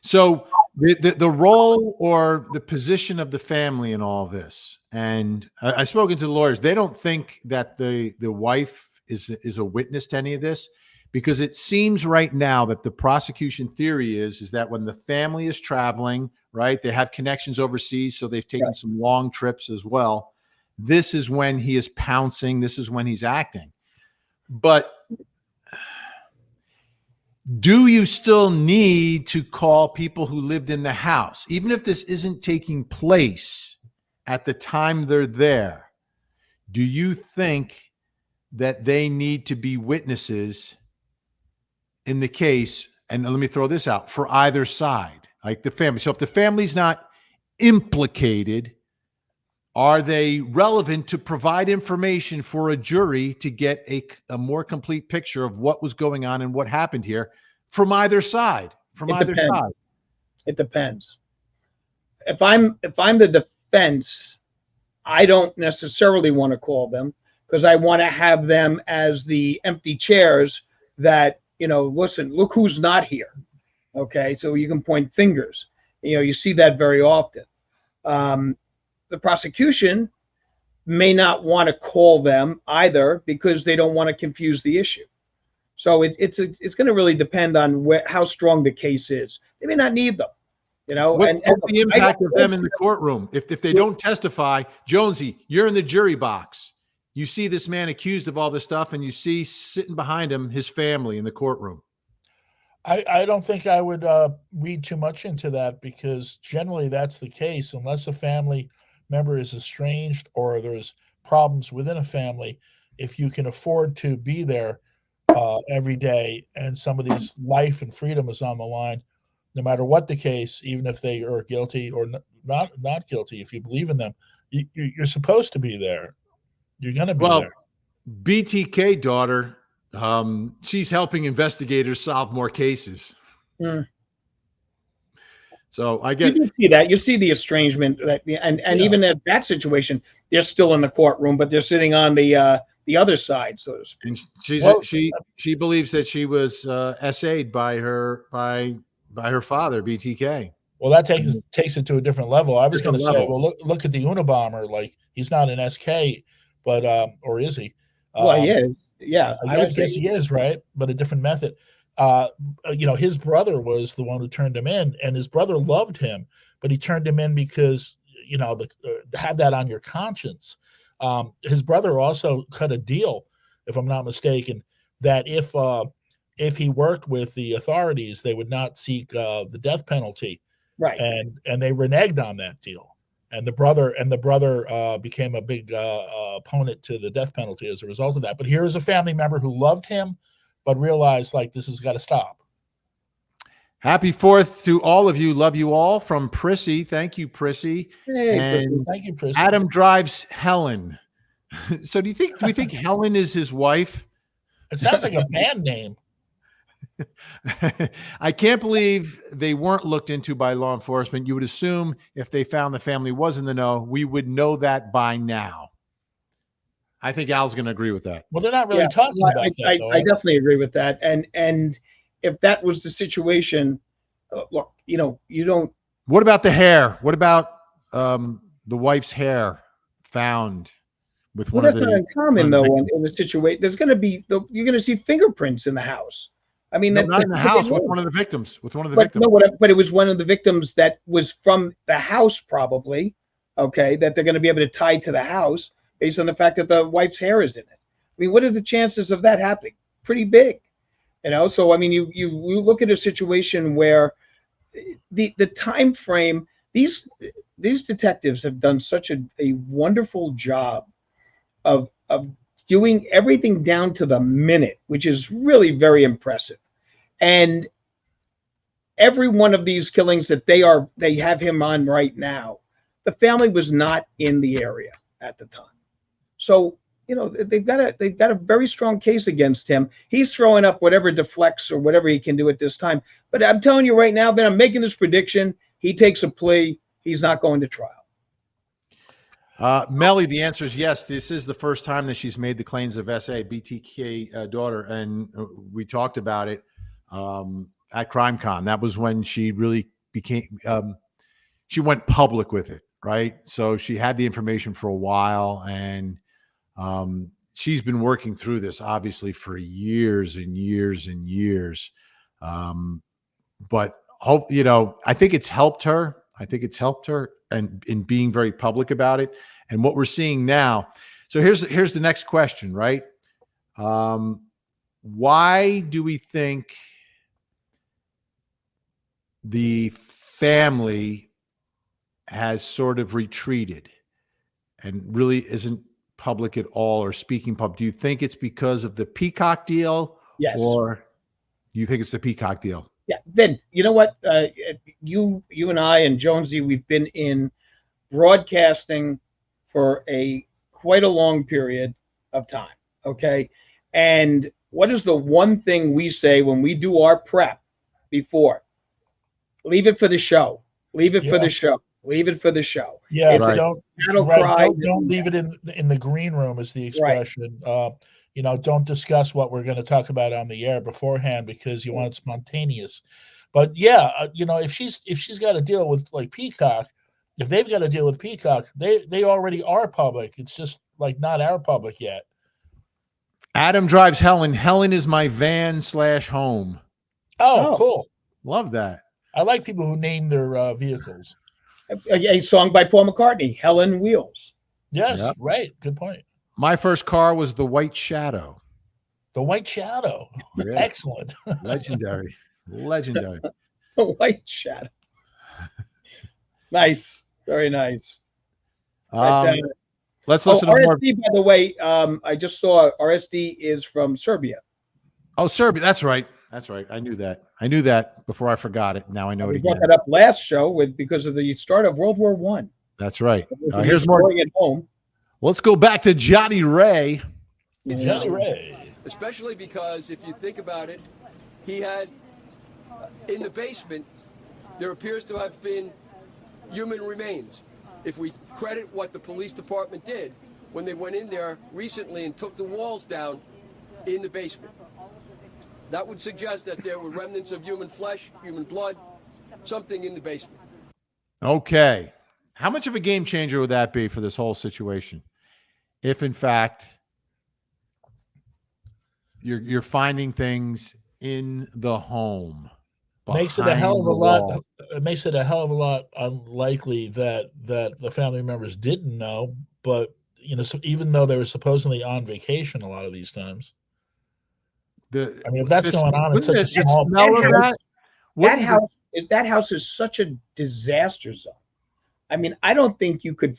[SPEAKER 1] So the role or the position of the family in all this, and I've spoken to the lawyers, they don't think that the wife is a witness to any of this, because it seems right now that the prosecution theory is that when the family is traveling, right, they have connections overseas, so they've taken some long trips as well. This is when he is pouncing. This is when he's acting. But do you still need to call people who lived in the house, even if this isn't taking place at the time they're there? Do you think that they need to be witnesses in the case? And let me throw this out, for either side, like the family. So if the family's not implicated, are they relevant to provide information for a jury to get a more complete picture of what was going on and what happened here from either side?
[SPEAKER 2] It depends. If I'm the defense, I don't necessarily want to call them, because I want to have them as the empty chairs that, listen, look who's not here. Okay, so you can point fingers. You see that very often. The prosecution may not want to call them either, because they don't want to confuse the issue. So it's going to really depend on how strong the case is. They may not need them, you know.
[SPEAKER 1] What's
[SPEAKER 2] and
[SPEAKER 1] the impact of them in the courtroom? If they don't testify, Jonesy, you're in the jury box. You see this man accused of all this stuff, and you see sitting behind him his family in the courtroom.
[SPEAKER 3] I don't think I would read too much into that, because generally that's the case. Unless a family member is estranged or there's problems within a family, if you can afford to be there every day and somebody's life and freedom is on the line, no matter what the case, even if they are guilty or not guilty, if you believe in them, you're supposed to be there. You're going to be there.
[SPEAKER 1] BTK daughter, she's helping investigators solve more cases.
[SPEAKER 2] Mm.
[SPEAKER 1] So I get,
[SPEAKER 2] you see that. You see the estrangement, and even at that situation, they're still in the courtroom, but they're sitting on the other side, so to speak.
[SPEAKER 1] And she believes that she was SA'd by her father, BTK.
[SPEAKER 3] Well, that takes it to a different level. I was going to say, well, look at the Unabomber. Like, he's not an SK, but or is he?
[SPEAKER 2] Well, he is. Yeah,
[SPEAKER 3] I guess he is, right? But a different method. His brother was the one who turned him in, and his brother loved him, but he turned him in because, to have that on your conscience. His brother also cut a deal, if I'm not mistaken, that if he worked with the authorities, they would not seek the death penalty.
[SPEAKER 2] Right.
[SPEAKER 3] And they reneged on that deal. And the brother became a big opponent to the death penalty as a result of that. But here is a family member who loved him, but realized, like, this has got to stop.
[SPEAKER 1] Happy 4th to all of you. Love you all from Prissy. Thank you, Prissy.
[SPEAKER 2] Hey,
[SPEAKER 1] and
[SPEAKER 3] thank you, Prissy.
[SPEAKER 1] Adam drives Helen. So do we think Helen is his wife?
[SPEAKER 3] It sounds like a band name.
[SPEAKER 1] I can't believe they weren't looked into by law enforcement. You would assume if they found the family was in the know, we would know that by now. I think Al's going to agree with that.
[SPEAKER 3] Well, they're not really talking about that, though.
[SPEAKER 2] I definitely agree with that. And if that was the situation, look, you don't.
[SPEAKER 1] What about the hair? What about the wife's hair found with one of the?
[SPEAKER 2] Well, that's not uncommon, though. In the situation, you're going to see fingerprints in the house. I mean,
[SPEAKER 1] not in the house with one of the victims.
[SPEAKER 2] But it was one of the victims that was from the house, probably. Okay, that they're going to be able to tie to the house based on the fact that the wife's hair is in it. I mean, what are the chances of that happening? Pretty big, So I mean, you look at a situation where the time frame. These detectives have done such a wonderful job of doing everything down to the minute, which is really very impressive. And every one of these killings that they have him on right now, the family was not in the area at the time. So, they've got a very strong case against him. He's throwing up whatever deflects or whatever he can do at this time. But I'm telling you right now, Ben, I'm making this prediction. He takes a plea. He's not going to trial.
[SPEAKER 1] Melly, the answer is yes. This is the first time that she's made the claims of BTK daughter, and we talked about it at CrimeCon. That was when she really became. She went public with it, right? So she had the information for a while, and she's been working through this obviously for years and years and years. But I think it's helped her. And in being very public about it, and what we're seeing now. So here's the next question, right? Why do we think the family has sort of retreated and really isn't public at all or speaking public? Do you think it's because of the Peacock deal?
[SPEAKER 2] Yes.
[SPEAKER 1] Or do you think it's the Peacock deal?
[SPEAKER 2] Yeah, Vin, you know what? You and I and Jonesy, we've been in broadcasting for quite a long period of time. Okay. And what is the one thing we say when we do our prep before? Leave it for the show. Leave it for the show. Leave it for the show.
[SPEAKER 3] Yeah,
[SPEAKER 1] right.
[SPEAKER 3] Don't leave it in the green room, is the expression. Right. Don't discuss what we're going to talk about on the air beforehand because you want it spontaneous. But yeah, if she's got to deal with like Peacock, if they've got to deal with Peacock, they already are public. It's just like not our public yet.
[SPEAKER 1] Adam drives Helen. Helen is my van/home.
[SPEAKER 3] Oh, cool.
[SPEAKER 1] Love that.
[SPEAKER 3] I like people who name their vehicles.
[SPEAKER 2] A song by Paul McCartney, Helen Wheels.
[SPEAKER 3] Yes,
[SPEAKER 1] Yep.
[SPEAKER 3] right. Good point.
[SPEAKER 1] My first car was the White Shadow.
[SPEAKER 3] The White Shadow.
[SPEAKER 1] Yeah.
[SPEAKER 3] Excellent.
[SPEAKER 1] Legendary. Legendary.
[SPEAKER 2] The White Shadow. Nice. Very nice.
[SPEAKER 1] Let's listen to more.
[SPEAKER 2] RSD, by the way, I just saw RSD is from Serbia.
[SPEAKER 1] Oh, Serbia. That's right. That's right. I knew that. I knew that before I forgot it. Now I know it again.
[SPEAKER 2] We brought that up last show because of the start of World War I.
[SPEAKER 1] That's right.
[SPEAKER 2] Here's more at home.
[SPEAKER 1] Let's go back to Johnny Ray.
[SPEAKER 3] Johnny Ray.
[SPEAKER 6] Especially because if you think about it, he had in the basement, there appears to have been human remains. If we credit what the police department did when they went in there recently and took the walls down in the basement. That would suggest that there were remnants of human flesh, human blood, something in the basement.
[SPEAKER 1] Okay. How much of a game changer would that be for this whole situation? If in fact you're finding things in the home.
[SPEAKER 3] Makes it a hell of a lot. It makes it a hell of a lot unlikely that the family members didn't know. But so even though they were supposedly on vacation a lot of these times, if that's going on, it's such a small
[SPEAKER 2] that house is such a disaster zone. I mean, I don't think you could.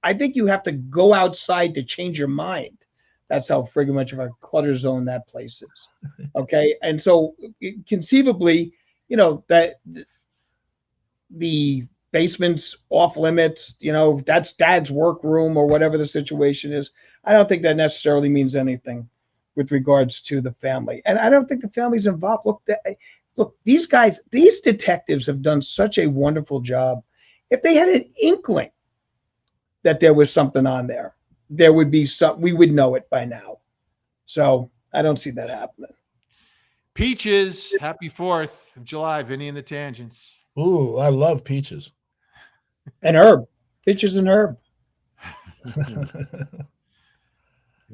[SPEAKER 2] I think you have to go outside to change your mind. That's how friggin' much of a clutter zone that place is. Okay. And so conceivably, that the basement's off limits, that's dad's workroom or whatever the situation is. I don't think that necessarily means anything with regards to the family. And I don't think the family's involved. Look, these guys, these detectives have done such a wonderful job. If they had an inkling that there was something on there, there would be we would know it by now. So I don't see that happening.
[SPEAKER 1] Peaches, happy 4th of July, Vinny and the Tangents.
[SPEAKER 3] Ooh, I love peaches.
[SPEAKER 2] And Herb. Peaches and Herb.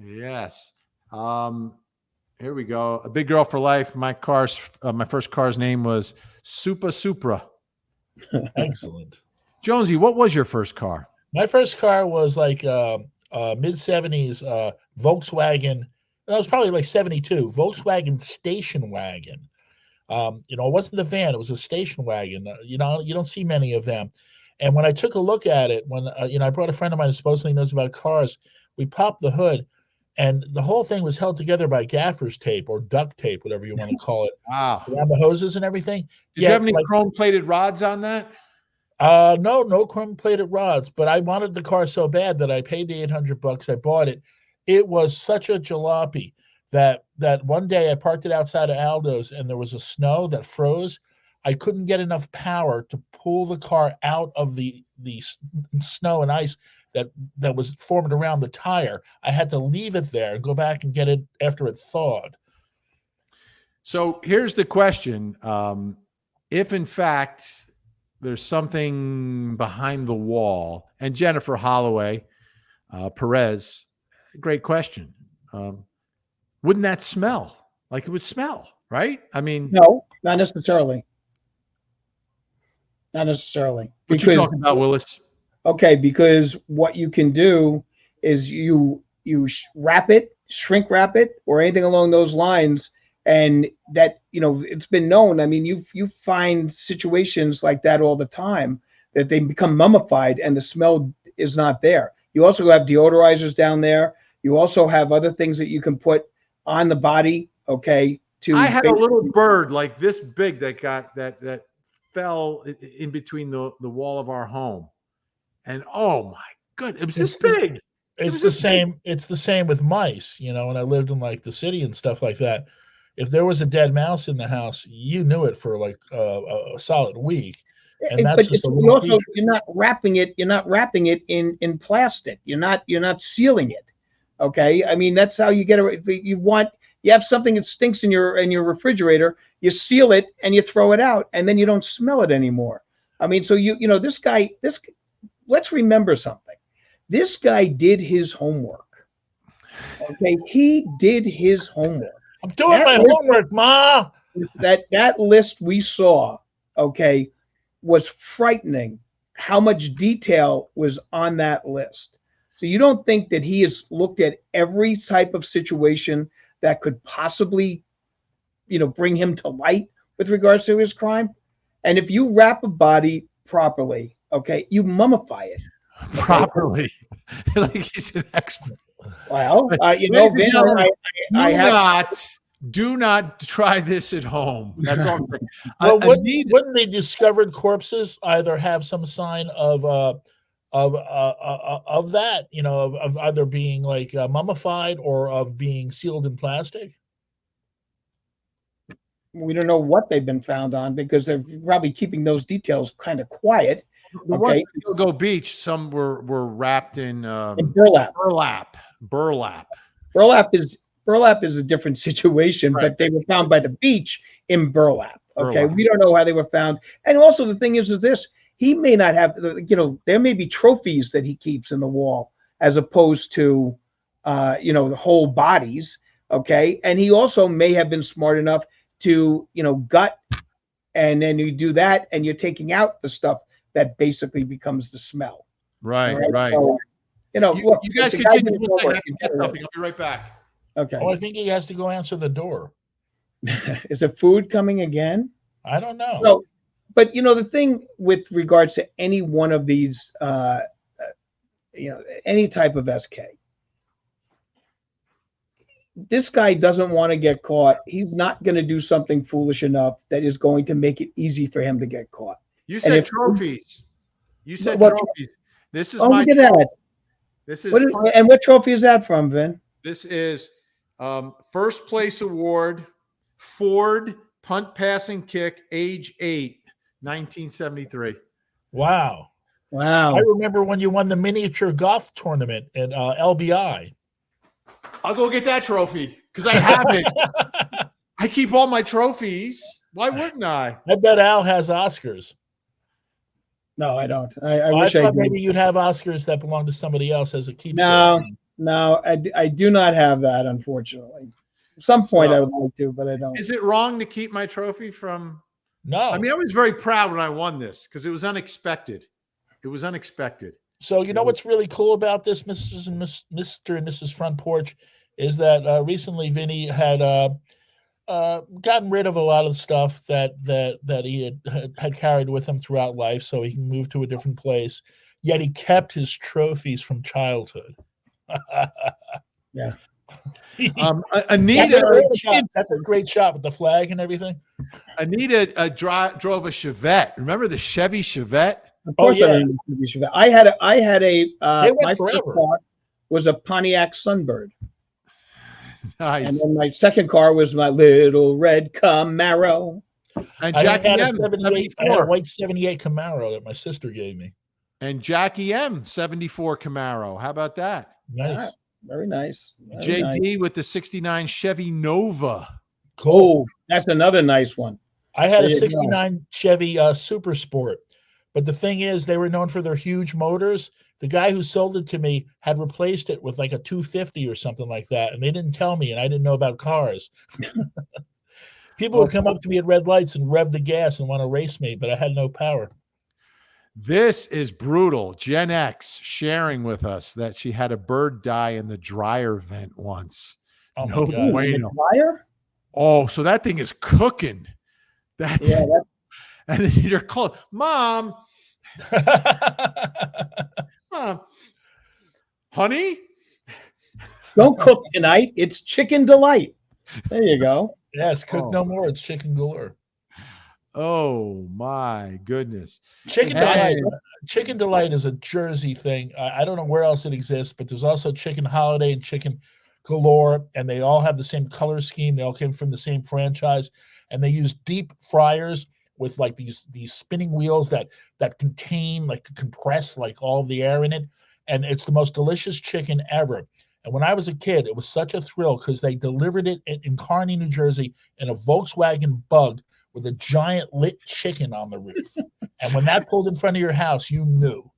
[SPEAKER 1] Yes. Here we go. A big girl for life. My first car's name was Supra.
[SPEAKER 3] Excellent.
[SPEAKER 1] Jonesy, what was your first car?
[SPEAKER 3] My first car was like mid-70s Volkswagen. That was probably like 72 Volkswagen station wagon. It wasn't the van; it was a station wagon. You don't see many of them. And when I took a look at it, when I brought a friend of mine who supposedly knows about cars, we popped the hood, and the whole thing was held together by gaffer's tape or duct tape, whatever you want to call it,
[SPEAKER 1] wow,
[SPEAKER 3] around the hoses and everything.
[SPEAKER 1] Did you have any chrome-plated rods on that?
[SPEAKER 3] No chrome-plated rods, but I wanted the car so bad that I paid the $800. I bought it. It was such a jalopy that one day I parked it outside of Aldo's and there was a snow that froze. I couldn't get enough power to pull the car out of the snow and ice that was forming around the tire. I had to leave it there and go back and get it after it thawed.
[SPEAKER 1] So here's the question. If in fact there's something behind the wall, and Jennifer Holloway, Perez, great question. Wouldn't that smell? Like it would smell, right? I mean,
[SPEAKER 2] no, not necessarily. Not necessarily.
[SPEAKER 1] What you talking about, Willis?
[SPEAKER 2] Okay, because what you can do is you wrap it, shrink wrap it, or anything along those lines, and that it's been known. I mean, you find situations like that all the time that they become mummified and the smell is not there. You also have deodorizers down there. You also have other things that you can put on the body. Okay.
[SPEAKER 1] I had a little bird like this big that fell in between the wall of our home, and oh my goodness, it was this big.
[SPEAKER 3] It's the same. It's the same with mice. When I lived in like the city and stuff like that, if there was a dead mouse in the house, you knew it for like a solid week. And that's just
[SPEAKER 2] you're not wrapping it. You're not wrapping it in plastic. You're not sealing it. Okay. I mean, that's how you get it. You have something that stinks in your refrigerator, you seal it and you throw it out and then you don't smell it anymore. I mean, so let's remember something. This guy did his homework. Okay, he did his homework.
[SPEAKER 3] I'm doing my homework, Ma.
[SPEAKER 2] That list we saw, okay, was frightening. How much detail was on that list? So you don't think that he has looked at every type of situation that could possibly, bring him to light with regards to his crime? And if you wrap a body properly, okay, you mummify it.
[SPEAKER 1] Okay? Properly. Like he's an expert.
[SPEAKER 2] Well, Vin,
[SPEAKER 1] do not try this at home. That's all.
[SPEAKER 3] Well, wouldn't they discovered corpses either have some sign of that, of either being like mummified or of being sealed in plastic?
[SPEAKER 2] We don't know what they've been found on because they're probably keeping those details kind of quiet.
[SPEAKER 1] The one at Gilgo Beach, some were wrapped in
[SPEAKER 2] burlap. Burlap is a different situation, right. But they were found by the beach in burlap. Okay, we don't know how they were found. And also the thing is this: he may not have, there may be trophies that he keeps in the wall as opposed to, the whole bodies. Okay, and he also may have been smart enough to, gut, and then you do that, and you're taking out the stuff that basically becomes the smell.
[SPEAKER 1] Right.
[SPEAKER 2] So, look,
[SPEAKER 1] you guys continue. I'll be right back.
[SPEAKER 2] Okay.
[SPEAKER 3] Oh, I think he has to go answer the door.
[SPEAKER 2] Is it food coming again?
[SPEAKER 3] I don't know.
[SPEAKER 2] No, but the thing with regards to any one of these, any type of SK, this guy doesn't want to get caught. He's not going to do something foolish enough that is going to make it easy for him to get caught.
[SPEAKER 1] You said trophies. This is my trophy. This is
[SPEAKER 2] and what trophy is that from, Vin?
[SPEAKER 1] This is first place award, Ford punt passing kick, age 8, 1973.
[SPEAKER 3] Wow. I remember when you won the miniature golf tournament at LBI.
[SPEAKER 1] I'll go get that trophy because I have it. I keep all my trophies. Why wouldn't I?
[SPEAKER 3] I bet Al has Oscars.
[SPEAKER 2] No, I don't. I wish I
[SPEAKER 3] thought
[SPEAKER 2] did.
[SPEAKER 3] Maybe you'd have Oscars that belong to somebody else as a keepsake.
[SPEAKER 2] No, I do not have that, unfortunately. At some point I would like to, but I don't.
[SPEAKER 1] Is it wrong to keep my trophy from?
[SPEAKER 3] No.
[SPEAKER 1] I mean, I was very proud when I won this because it was unexpected. So
[SPEAKER 3] you know what's really cool about this, Mr. and Mrs. Front Porch, is that recently Vinny had gotten rid of a lot of stuff that he had carried with him throughout life, so he can move to a different place. Yet he kept his trophies from childhood.
[SPEAKER 2] Yeah.
[SPEAKER 1] Anita,
[SPEAKER 3] that's a great shot with the flag and everything.
[SPEAKER 1] Anita drove a Chevette. Remember the Chevy Chevette?
[SPEAKER 2] Of course, I remember the Chevy Chevette. I had a my
[SPEAKER 3] forever.
[SPEAKER 2] first car was a Pontiac Sunbird.
[SPEAKER 1] Nice.
[SPEAKER 2] And then my second car was my little red Camaro.
[SPEAKER 1] And Jackie
[SPEAKER 3] I had
[SPEAKER 1] M,
[SPEAKER 3] a 78, I had a white 78 Camaro that my sister gave me.
[SPEAKER 1] And Jackie M, 74 Camaro. How about that?
[SPEAKER 3] Nice.
[SPEAKER 2] Ah, very nice.
[SPEAKER 1] JD with the 69 Chevy Nova.
[SPEAKER 2] Cool. That's another nice one.
[SPEAKER 3] I had a 69 Chevy Super Sport. But the thing is, they were known for their huge motors. The guy who sold it to me had replaced it with like a 250 or something like that. And they didn't tell me, and I didn't know about cars. People would come up to me at red lights and rev the gas and want to race me, but I had no power.
[SPEAKER 1] This is brutal. Gen X sharing with us that she had a bird die in the dryer vent once.
[SPEAKER 3] Oh,
[SPEAKER 1] no bueno.
[SPEAKER 2] Dryer?
[SPEAKER 1] Oh, so that thing is cooking. And then you're close. Mom. Honey?
[SPEAKER 2] Don't cook tonight. It's chicken delight. There you go.
[SPEAKER 3] Yes, cook no more. It's chicken galore.
[SPEAKER 1] Oh my goodness.
[SPEAKER 3] Chicken delight is a Jersey thing. I don't know where else it exists, but there's also chicken holiday and chicken galore, and they all have the same color scheme. They all came from the same franchise, and they use deep fryers with like these spinning wheels that contain, like, compress like all the air in it. And it's the most delicious chicken ever. And when I was a kid, it was such a thrill because they delivered it in Kearney, New Jersey, in a Volkswagen Bug with a giant lit chicken on the roof. And when that pulled in front of your house, you knew.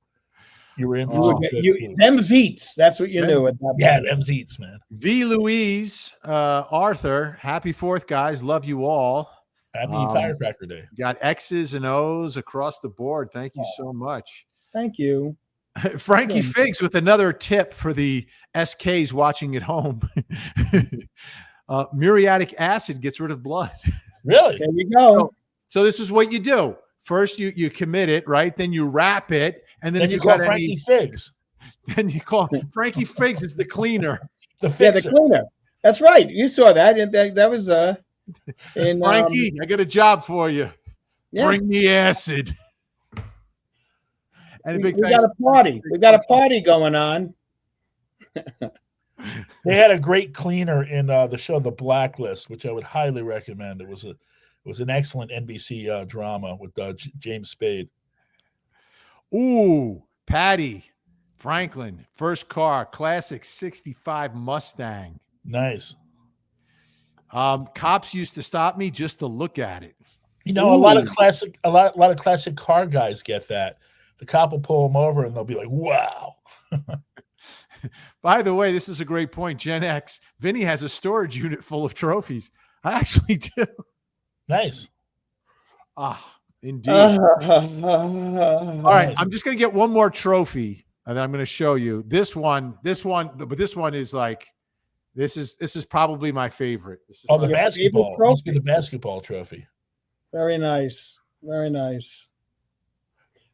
[SPEAKER 3] You were in for some good food.
[SPEAKER 2] Them's eats. That's what you knew at that point.
[SPEAKER 3] Yeah, them's eats, man.
[SPEAKER 1] V. Louise, Arthur, happy 4th, guys. Love you all.
[SPEAKER 3] Happy Firecracker Day.
[SPEAKER 1] Got X's and O's across the board. Thank you so much.
[SPEAKER 2] Thank you.
[SPEAKER 1] Frankie Figs with another tip for the SKs watching at home. Muriatic acid gets rid of blood.
[SPEAKER 3] Really?
[SPEAKER 2] There you go.
[SPEAKER 1] So this is what you do. First, you commit it, right? Then you wrap it, and then if
[SPEAKER 3] you
[SPEAKER 1] you
[SPEAKER 3] call
[SPEAKER 1] got
[SPEAKER 3] Frankie Figs.
[SPEAKER 1] then you call Frankie Figs is the cleaner.
[SPEAKER 3] The cleaner.
[SPEAKER 2] That's right. You saw that. That was in
[SPEAKER 1] Frankie. I got a job for you. Yeah. Bring me acid.
[SPEAKER 2] And we got a party. We got a party going on.
[SPEAKER 3] They had a great cleaner in the show The Blacklist, which I would highly recommend. It was an excellent NBC drama with James Spade.
[SPEAKER 1] Ooh, Patty Franklin, first car, classic '65 Mustang.
[SPEAKER 3] Nice.
[SPEAKER 1] Cops used to stop me just to look at it.
[SPEAKER 3] You know, a lot of classic car guys get that. The cop will pull them over and they'll be like, "Wow."
[SPEAKER 1] By the way, this is a great point. Gen X. Vinny has a storage unit full of trophies. I actually do.
[SPEAKER 3] Nice.
[SPEAKER 1] Indeed. All right. I'm just going to get one more trophy and then I'm going to show you this one, but this one is like, this is probably my favorite.
[SPEAKER 3] The basketball. It must be the basketball trophy.
[SPEAKER 2] Very nice. Very nice.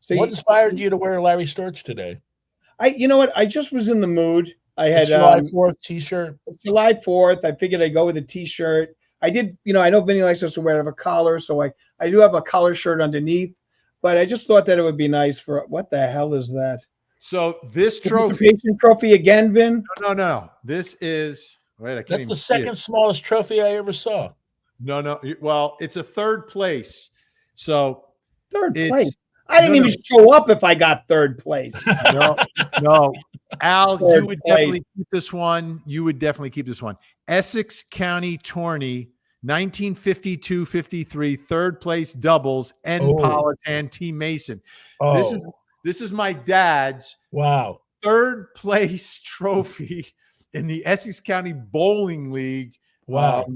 [SPEAKER 2] So
[SPEAKER 3] what inspired you to wear Larry Sturch today?
[SPEAKER 2] You know what? I just was in the mood. I had
[SPEAKER 3] July 4th t-shirt.
[SPEAKER 2] July 4th. I figured I'd go with a t-shirt. I did, I know Vinny likes us to wear a collar, so I do have a collar shirt underneath, but I just thought that it would be nice for, what the hell is that?
[SPEAKER 1] So this trophy.
[SPEAKER 2] Trophy again, Vin?
[SPEAKER 1] No. This is,
[SPEAKER 3] that's the second smallest trophy I ever saw.
[SPEAKER 1] No. Well, it's a 3rd place. So
[SPEAKER 2] third place. I didn't even show up if I got 3rd place.
[SPEAKER 1] No. Al, you would definitely keep this one. Essex County Tourney, 1952-53, 3rd place doubles, Politan T. Mason. This is my dad's 3rd place trophy in the Essex County Bowling League.
[SPEAKER 3] Wow.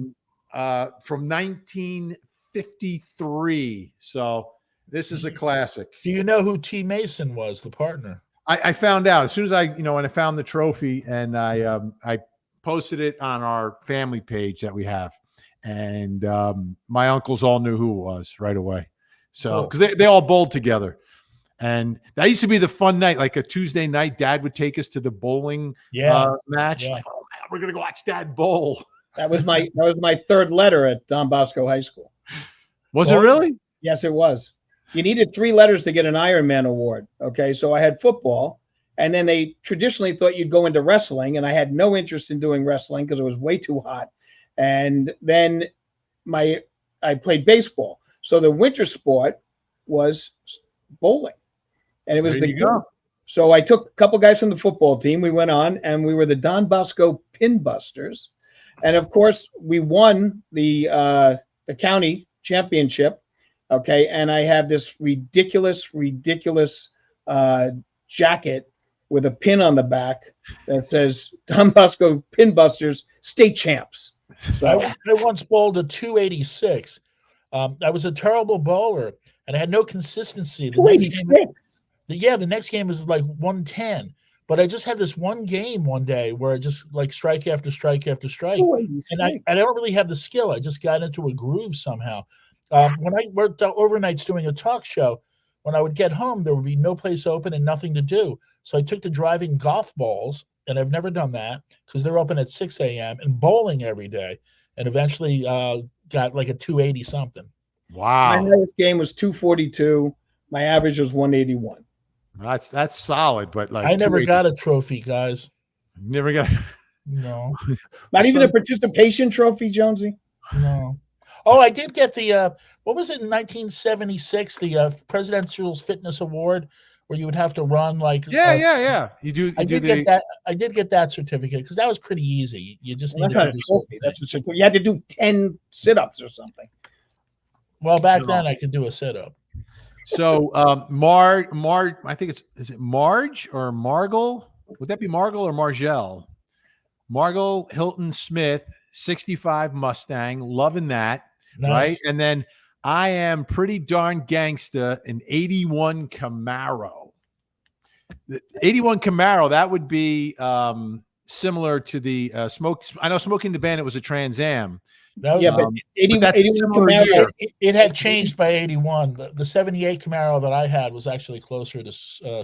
[SPEAKER 1] From 1953. So this is a classic.
[SPEAKER 3] Do you know who T. Mason was, the partner?
[SPEAKER 1] I found out as soon as when I found the trophy, and I posted it on our family page that we have, and my uncles all knew who it was right away. So because they all bowled together, and that used to be the fun night, like a Tuesday night. Dad would take us to the bowling match.
[SPEAKER 3] Yeah.
[SPEAKER 1] Like, oh man, we're gonna go watch Dad bowl.
[SPEAKER 2] That was my 3rd letter at Don Bosco High School.
[SPEAKER 1] Was it really?
[SPEAKER 2] Yes, it was. You needed 3 letters to get an Ironman award. Okay, so I had football, and then they traditionally thought you'd go into wrestling, and I had no interest in doing wrestling because it was way too hot. And then I played baseball. So the winter sport was bowling, and it was So I took a couple guys from the football team. We went on, and we were the Don Bosco Pinbusters, and of course we won the county championship. Okay, and I have this ridiculous jacket with a pin on the back that says Don Bosco Pinbusters State Champs. So
[SPEAKER 3] I once bowled a 286. I was a terrible bowler, and I had no consistency. The next game was like 110. But I just had this one game one day where I just like strike after strike after strike. And I don't really have the skill. I just got into a groove somehow. When I worked overnights doing a talk show, when I would get home, there would be no place open and nothing to do. So I took to driving golf balls, and I've never done that because they're open at 6 a.m. and bowling every day, and eventually got like a 280 something.
[SPEAKER 1] Wow.
[SPEAKER 2] My highest game was 242. My average was 181.
[SPEAKER 1] That's solid, but like
[SPEAKER 3] I never got a trophy, guys.
[SPEAKER 1] Never got
[SPEAKER 3] no.
[SPEAKER 2] Not even a participation trophy, Jonesy?
[SPEAKER 3] No. Oh, I did get the what was it in 1976? The Presidential Fitness Award, where you would have to run like
[SPEAKER 1] yeah. You do.
[SPEAKER 3] I did get that. I did get that certificate because that was pretty easy. You just need to do
[SPEAKER 2] trophy. That's what you had to do 10 sit-ups or something.
[SPEAKER 3] Well, back then I could do a sit-up.
[SPEAKER 1] So I think is it Marge or Margle? Would that be Margle or Margelle? Margle Hilton Smith, 65 Mustang, loving that,
[SPEAKER 3] Nice.
[SPEAKER 1] right? And then I am pretty darn gangsta, an 81 Camaro. The 81 Camaro, that would be similar to the Smoke. I know Smoking the Bandit was a Trans Am.
[SPEAKER 3] But
[SPEAKER 2] 81
[SPEAKER 1] Camaro,
[SPEAKER 3] it had changed by 81. The 78 Camaro that I had was actually closer to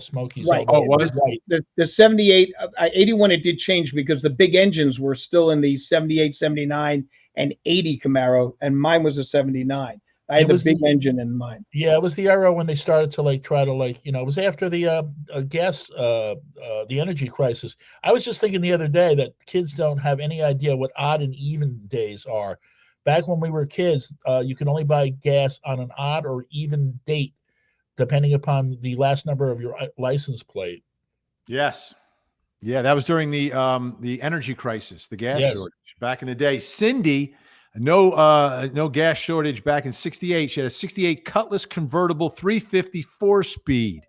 [SPEAKER 3] Smokey's.
[SPEAKER 2] Right.
[SPEAKER 1] Oh, was
[SPEAKER 2] right. The 78, 81, it did change because the big engines were still in the 78, 79, and 80 Camaro, and mine was a 79. I had the big engine in mine.
[SPEAKER 3] Yeah, it was the era when they started to try to it was after the gas, the energy crisis. I was just thinking the other day that kids don't have any idea what odd and even days are. Back when we were kids, you could only buy gas on an odd or even date, depending upon the last number of your license plate.
[SPEAKER 1] Yes. Yeah, that was during the energy crisis, the gas shortage back in the day. Cindy, no gas shortage back in 68. She had a 68 Cutlass convertible 350 4-speed.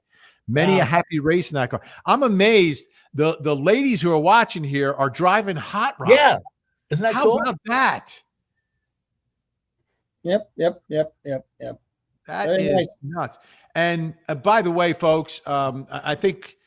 [SPEAKER 1] Many a happy race in that car. I'm amazed the ladies who are watching here are driving hot rods.
[SPEAKER 3] Yeah. Isn't that cool?
[SPEAKER 1] How about that?
[SPEAKER 2] Yep.
[SPEAKER 1] That is nuts. And by the way, folks, I think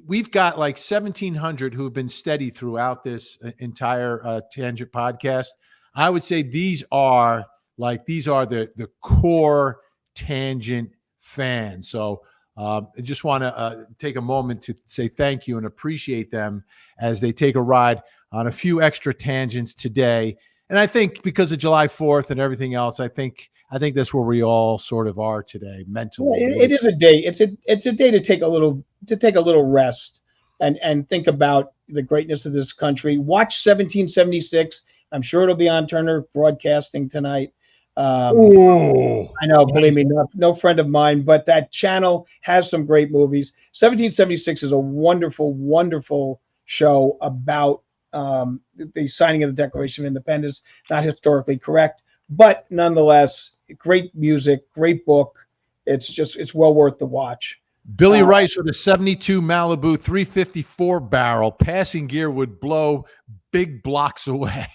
[SPEAKER 1] we've got like 1,700 who have been steady throughout this entire Tangent podcast. I would say these are the core Tangent fans. So I just want to take a moment to say thank you and appreciate them as they take a ride on a few extra tangents today. And I think because of July 4th and everything else, I think that's where we all sort of are today mentally.
[SPEAKER 2] Yeah, it is a day. It's a day to take a little rest and think about the greatness of this country. Watch 1776. I'm sure it'll be on Turner Broadcasting tonight. I know, believe me, no friend of mine, but that channel has some great movies. 1776 is a wonderful, wonderful show about the signing of the Declaration of Independence. Not historically correct, but nonetheless, great music, great book. It's well worth the watch.
[SPEAKER 1] Billy Rice with a 72 Malibu 354 barrel. Passing gear would blow big blocks away.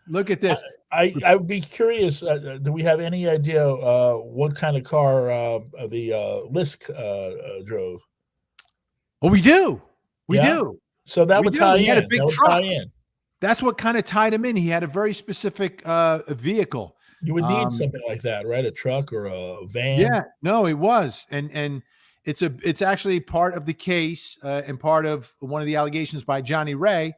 [SPEAKER 1] Look at this.
[SPEAKER 3] I would be curious. Do we have any idea what kind of car the Lisk drove?
[SPEAKER 1] Oh, we do. We do.
[SPEAKER 3] So that would tie in.
[SPEAKER 1] He had a big truck.
[SPEAKER 3] In.
[SPEAKER 1] That's what kind of tied him in. He had a very specific vehicle.
[SPEAKER 3] You would need something like that, right? A truck or a van.
[SPEAKER 1] Yeah, no, it was, and it's actually part of the case and part of one of the allegations by Johnny Ray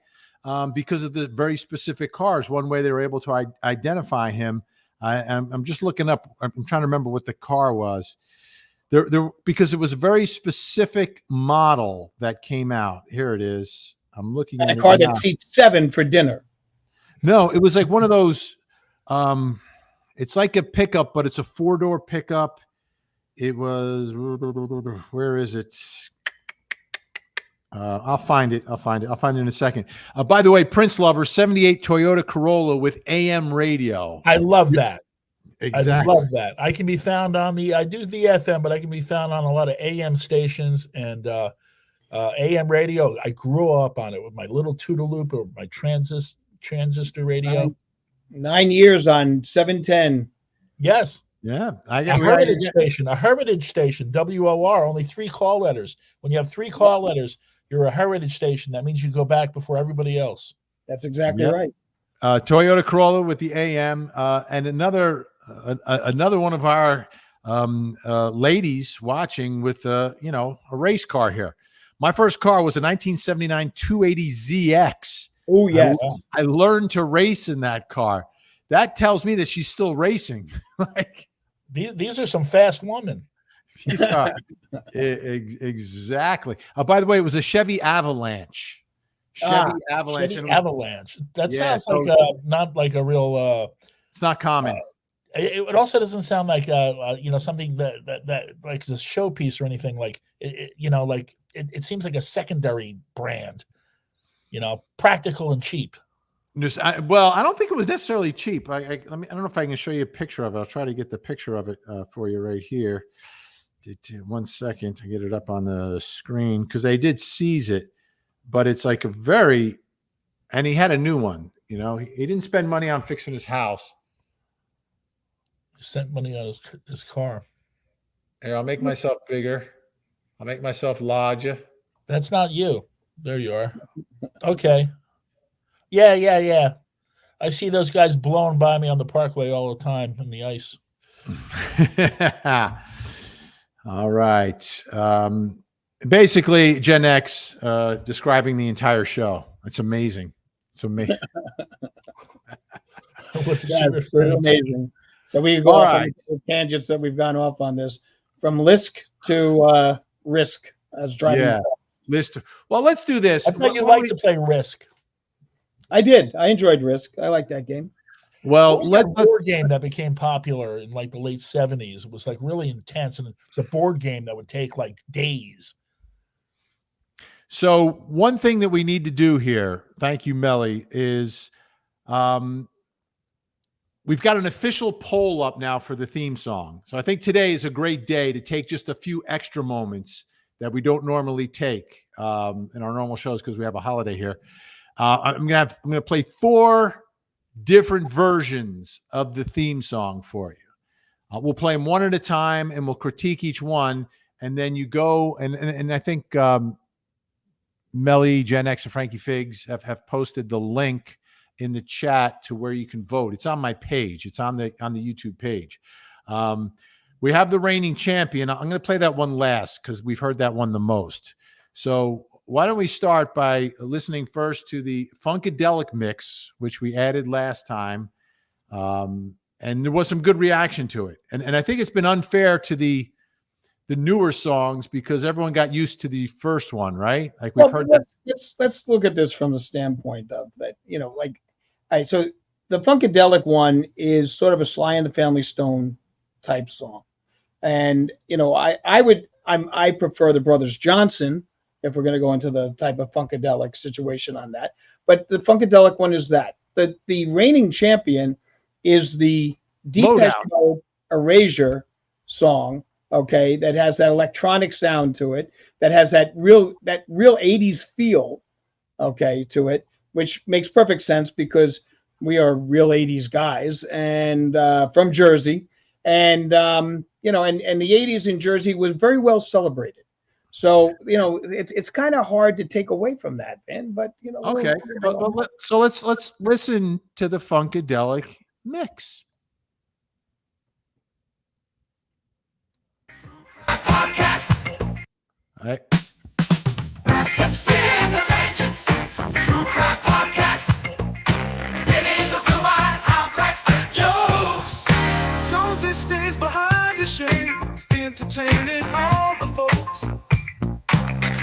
[SPEAKER 1] because of the very specific cars. One way they were able to identify him. I'm just looking up. I'm trying to remember what the car was. There because it was a very specific model that came out. Here it is. I'm looking at
[SPEAKER 2] a car that seats 7 for dinner.
[SPEAKER 1] No, it was like one of those. It's like a pickup, but it's a 4-door pickup. It was, where is it? I'll find it. I'll find it in a second. By the way, Prince Lover, 78 Toyota Corolla with AM radio.
[SPEAKER 3] I love that.
[SPEAKER 1] Exactly.
[SPEAKER 3] I love that. I can be found on I do the FM, but I can be found on a lot of AM stations and AM radio. I grew up on it with my little Toodaloop or my transistor radio.
[SPEAKER 2] 9 years on 710.
[SPEAKER 3] Yes.
[SPEAKER 1] Yeah.
[SPEAKER 3] A heritage station, WOR, only 3 call letters. When you have 3 call letters, you're a heritage station. That means you go back before everybody else.
[SPEAKER 2] That's exactly right.
[SPEAKER 1] Toyota Corolla with the AM and another one of our ladies watching with a race car here. My first car was a 1979 280ZX.
[SPEAKER 2] Oh, yes.
[SPEAKER 1] I learned to race in that car. That tells me that she's still racing. Like
[SPEAKER 3] these are some fast women.
[SPEAKER 1] These are exactly. By the way, it was a Chevy Avalanche.
[SPEAKER 3] Avalanche. That sounds like not like a real.
[SPEAKER 1] It's not common.
[SPEAKER 3] It also doesn't sound like something that like a showpiece or anything. Like it seems like a secondary brand. Practical and cheap.
[SPEAKER 1] Well, I don't think it was necessarily cheap. I don't know if I can show you a picture of it. I'll try to get the picture of it for you right here. 1 second to get it up on the screen because they did seize it, but it's like and he had a new one. You know, he didn't spend money on fixing his house.
[SPEAKER 3] He spent money on his car.
[SPEAKER 1] Here, I'll make myself bigger. I'll make myself larger.
[SPEAKER 3] That's not you. There you are. Okay. Yeah. I see those guys blowing by me on the parkway all the time in the ice.
[SPEAKER 1] All right. Basically, Gen X describing the entire show. It's amazing. It's amazing.
[SPEAKER 2] It's amazing. So we go off on the tangents that we've gone off on this, from Lisk to Risk as driving.
[SPEAKER 1] Yeah. List. Well, let's do this.
[SPEAKER 3] I thought you liked to play Risk.
[SPEAKER 2] I did. I enjoyed Risk. I like that game.
[SPEAKER 1] Well,
[SPEAKER 3] let's board game that became popular in like the late 70s. It was like really intense, and it's a board game that would take like days.
[SPEAKER 1] So one thing that we need to do here, thank you, Melly, is we've got an official poll up now for the theme song. So I think today is a great day to take just a few extra moments that we don't normally take in our normal shows because we have a holiday here. I'm gonna play 4 different versions of the theme song for you. We'll play them one at a time, and we'll critique each one. And then you go and I think Melly, Gen X, and Frankie Figs have posted the link in the chat to where you can vote. It's on my page. It's on the YouTube page. We have the reigning champion. I'm going to play that one last because we've heard that one the most. So why don't we start by listening first to the Funkadelic mix, which we added last time. And there was some good reaction to it. And I think it's been unfair to the newer songs because everyone got used to the first one, right? Like we've heard that.
[SPEAKER 2] Let's look at this from the standpoint of that, so the Funkadelic one is sort of a Sly and the Family Stone type song. And, I prefer the Brothers Johnson if we're going to go into the type of Funkadelic situation on that. But the Funkadelic one is that. The reigning champion is the Depeche Mode Erasure song, okay, that has that electronic sound to it, that has that real 80s feel, okay, to it, which makes perfect sense because we are real 80s guys and from Jersey. And, and the 80s in Jersey was very well celebrated. So, it's kind of hard to take away from that, man. But,
[SPEAKER 1] okay. So let's listen to the Funkadelic mix.
[SPEAKER 7] Podcast.
[SPEAKER 1] All right.
[SPEAKER 7] Let's get in the tangents. True Crime Podcast. Getting the blue eyes, how cracks the jokes. Jonesy stays behind the shades, entertaining all the folks.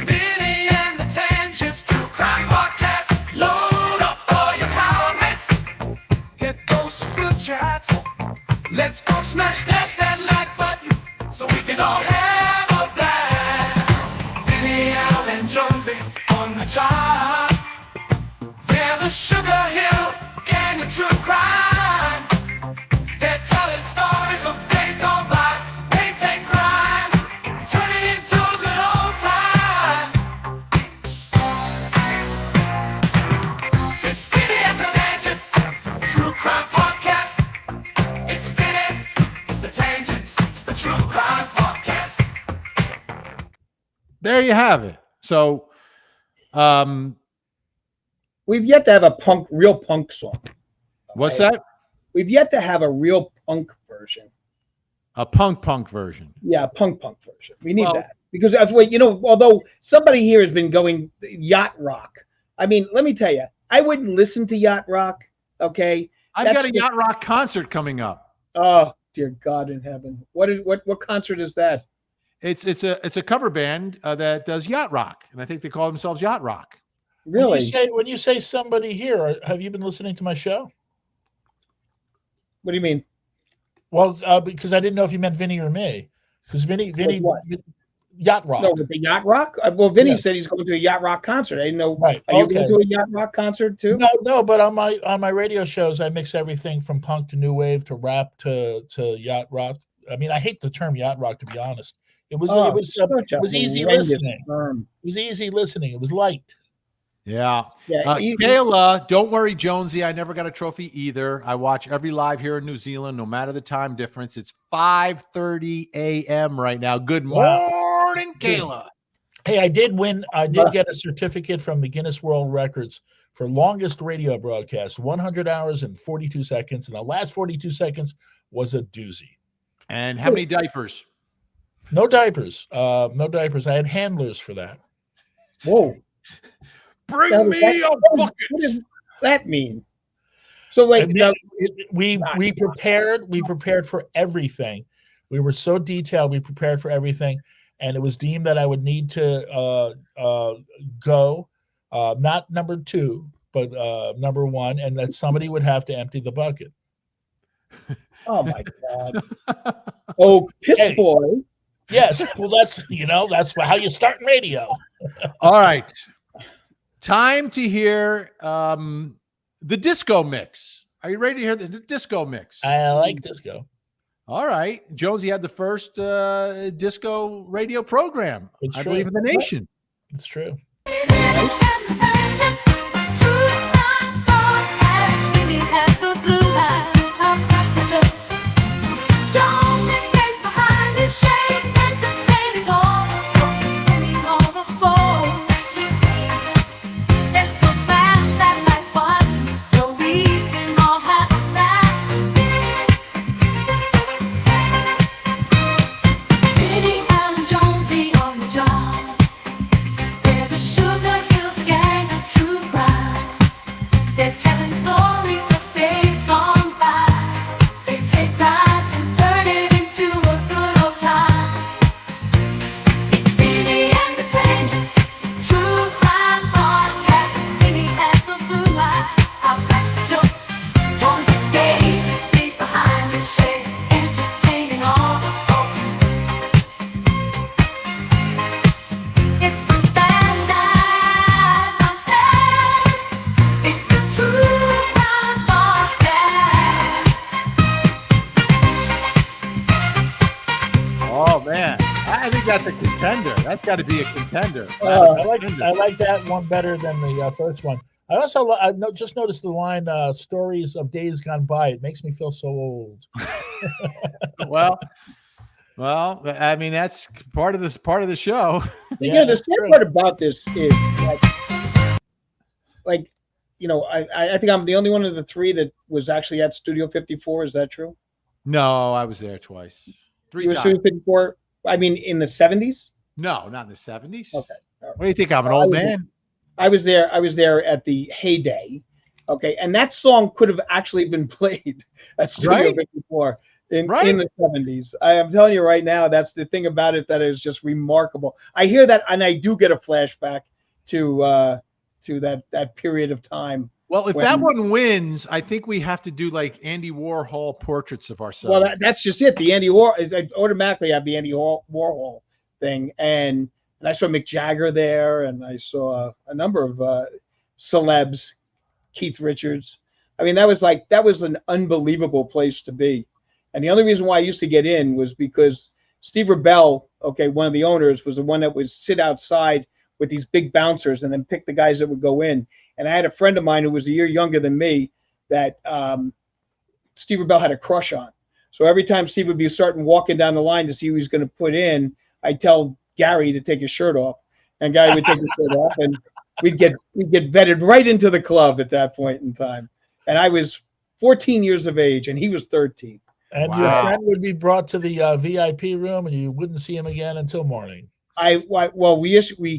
[SPEAKER 7] Vinny and the Tangents, True Crime Podcast. Load up all your comments. Hit those super chats. Let's go smash that like button so we can all have a blast. Vinny, Al, and Jonesy on the chart. They're the Sugar Hill Gang of True Crime. They're telling stories of days gone by. Painting crime, turning into a good old time. It's Vinny and the Tangents, True Crime Podcast. It's Vinny, it's the Tangents, it's the True Crime Podcast.
[SPEAKER 1] There you have it. So,
[SPEAKER 2] we've yet to have a real punk song. Okay?
[SPEAKER 1] What's that?
[SPEAKER 2] We've yet to have a real punk version.
[SPEAKER 1] A punk version.
[SPEAKER 2] Yeah, a punk version. We need that because although somebody here has been going yacht rock. I mean, let me tell you, I wouldn't listen to yacht rock. Okay,
[SPEAKER 1] I've got a yacht rock concert coming up.
[SPEAKER 2] Oh dear God in heaven! What concert is that?
[SPEAKER 1] It's a cover band that does yacht rock, and I think they call themselves Yacht Rock.
[SPEAKER 2] Really?
[SPEAKER 3] When you say somebody here, have you been listening to my show?
[SPEAKER 2] What do you mean?
[SPEAKER 3] Well, because I didn't know if you meant Vinny or me. Because Vinny, Yacht Rock.
[SPEAKER 2] No, with the Yacht Rock. Well, Vinny
[SPEAKER 3] Yeah.
[SPEAKER 2] said he's going to a Yacht Rock concert. I didn't know.
[SPEAKER 3] Right.
[SPEAKER 2] Are you
[SPEAKER 3] Okay.
[SPEAKER 2] going to a Yacht Rock concert too?
[SPEAKER 3] No. But on my radio shows, I mix everything from punk to new wave to rap to yacht rock. I mean, I hate the term yacht rock, to be honest. It was easy listening. It was easy listening. It was light.
[SPEAKER 1] Yeah.
[SPEAKER 2] Yeah.
[SPEAKER 1] Kayla, don't worry, Jonesy. I never got a trophy either. I watch every live here in New Zealand, no matter the time difference. It's 5:30 a.m. right now. Good morning, Kayla.
[SPEAKER 3] Hey, I did win. I did get a certificate from the Guinness World Records for longest radio broadcast, 100 hours and 42 seconds. And the last 42 seconds was a doozy.
[SPEAKER 1] And how many diapers?
[SPEAKER 3] No diapers. No diapers. I had handlers for that.
[SPEAKER 2] Whoa.
[SPEAKER 1] Bring me a bucket.
[SPEAKER 2] What does that mean? So wait,
[SPEAKER 3] we prepared for everything. We were so detailed. We prepared for everything, and it was deemed that I would need to go, not number 2, but number 1, and that somebody would have to empty the bucket.
[SPEAKER 2] Oh my God! Oh, piss boy.
[SPEAKER 3] Yes, well, that's how you start in radio.
[SPEAKER 1] All right. Time to hear the disco mix. Are you ready to hear the disco mix?
[SPEAKER 3] I like disco.
[SPEAKER 1] All right. Jonesy had the first disco radio program, I believe, in the nation.
[SPEAKER 3] It's true.
[SPEAKER 1] That's a contender. That's got to be a contender.
[SPEAKER 3] I like that one better than the first one. I also just noticed the line "Stories of Days Gone By." It makes me feel so old.
[SPEAKER 1] well, I mean that's part of the show.
[SPEAKER 2] The sad part about this is like I think I'm the only one of the 3 that was actually at Studio 54. Is that true?
[SPEAKER 1] No, I was there twice. 3 times.
[SPEAKER 2] Studio 54. I mean, in the 70s?
[SPEAKER 1] No, not in the 70s.
[SPEAKER 2] Okay.
[SPEAKER 1] What do you think? I'm an old man.
[SPEAKER 2] I was there at the heyday. Okay, and that song could have actually been played at Studio 54 in the 70s. I am telling you right now, that's the thing about it that is just remarkable. I hear that, and I do get a flashback to that period of time.
[SPEAKER 1] Well, if that one wins, I think we have to do like Andy Warhol portraits of ourselves.
[SPEAKER 2] Well, that's just it. The Andy Warhol, I automatically have the Andy Warhol thing, and I saw Mick Jagger there, and I saw a number of celebs, Keith Richards. I mean, that was an unbelievable place to be, and the only reason why I used to get in was because Steve Rebell, one of the owners, was the one that would sit outside with these big bouncers and then pick the guys that would go in. And I had a friend of mine who was a year younger than me that Steve Rebell had a crush on. So every time Steve would be starting walking down the line to see who he's going to put in, I'd tell Gary to take his shirt off, and Gary would take his shirt off, and we'd get vetted right into the club at that point in time. And I was 14 years of age, and he was 13.
[SPEAKER 3] And your friend would be brought to the VIP room, and you wouldn't see him again until morning.
[SPEAKER 2] We actually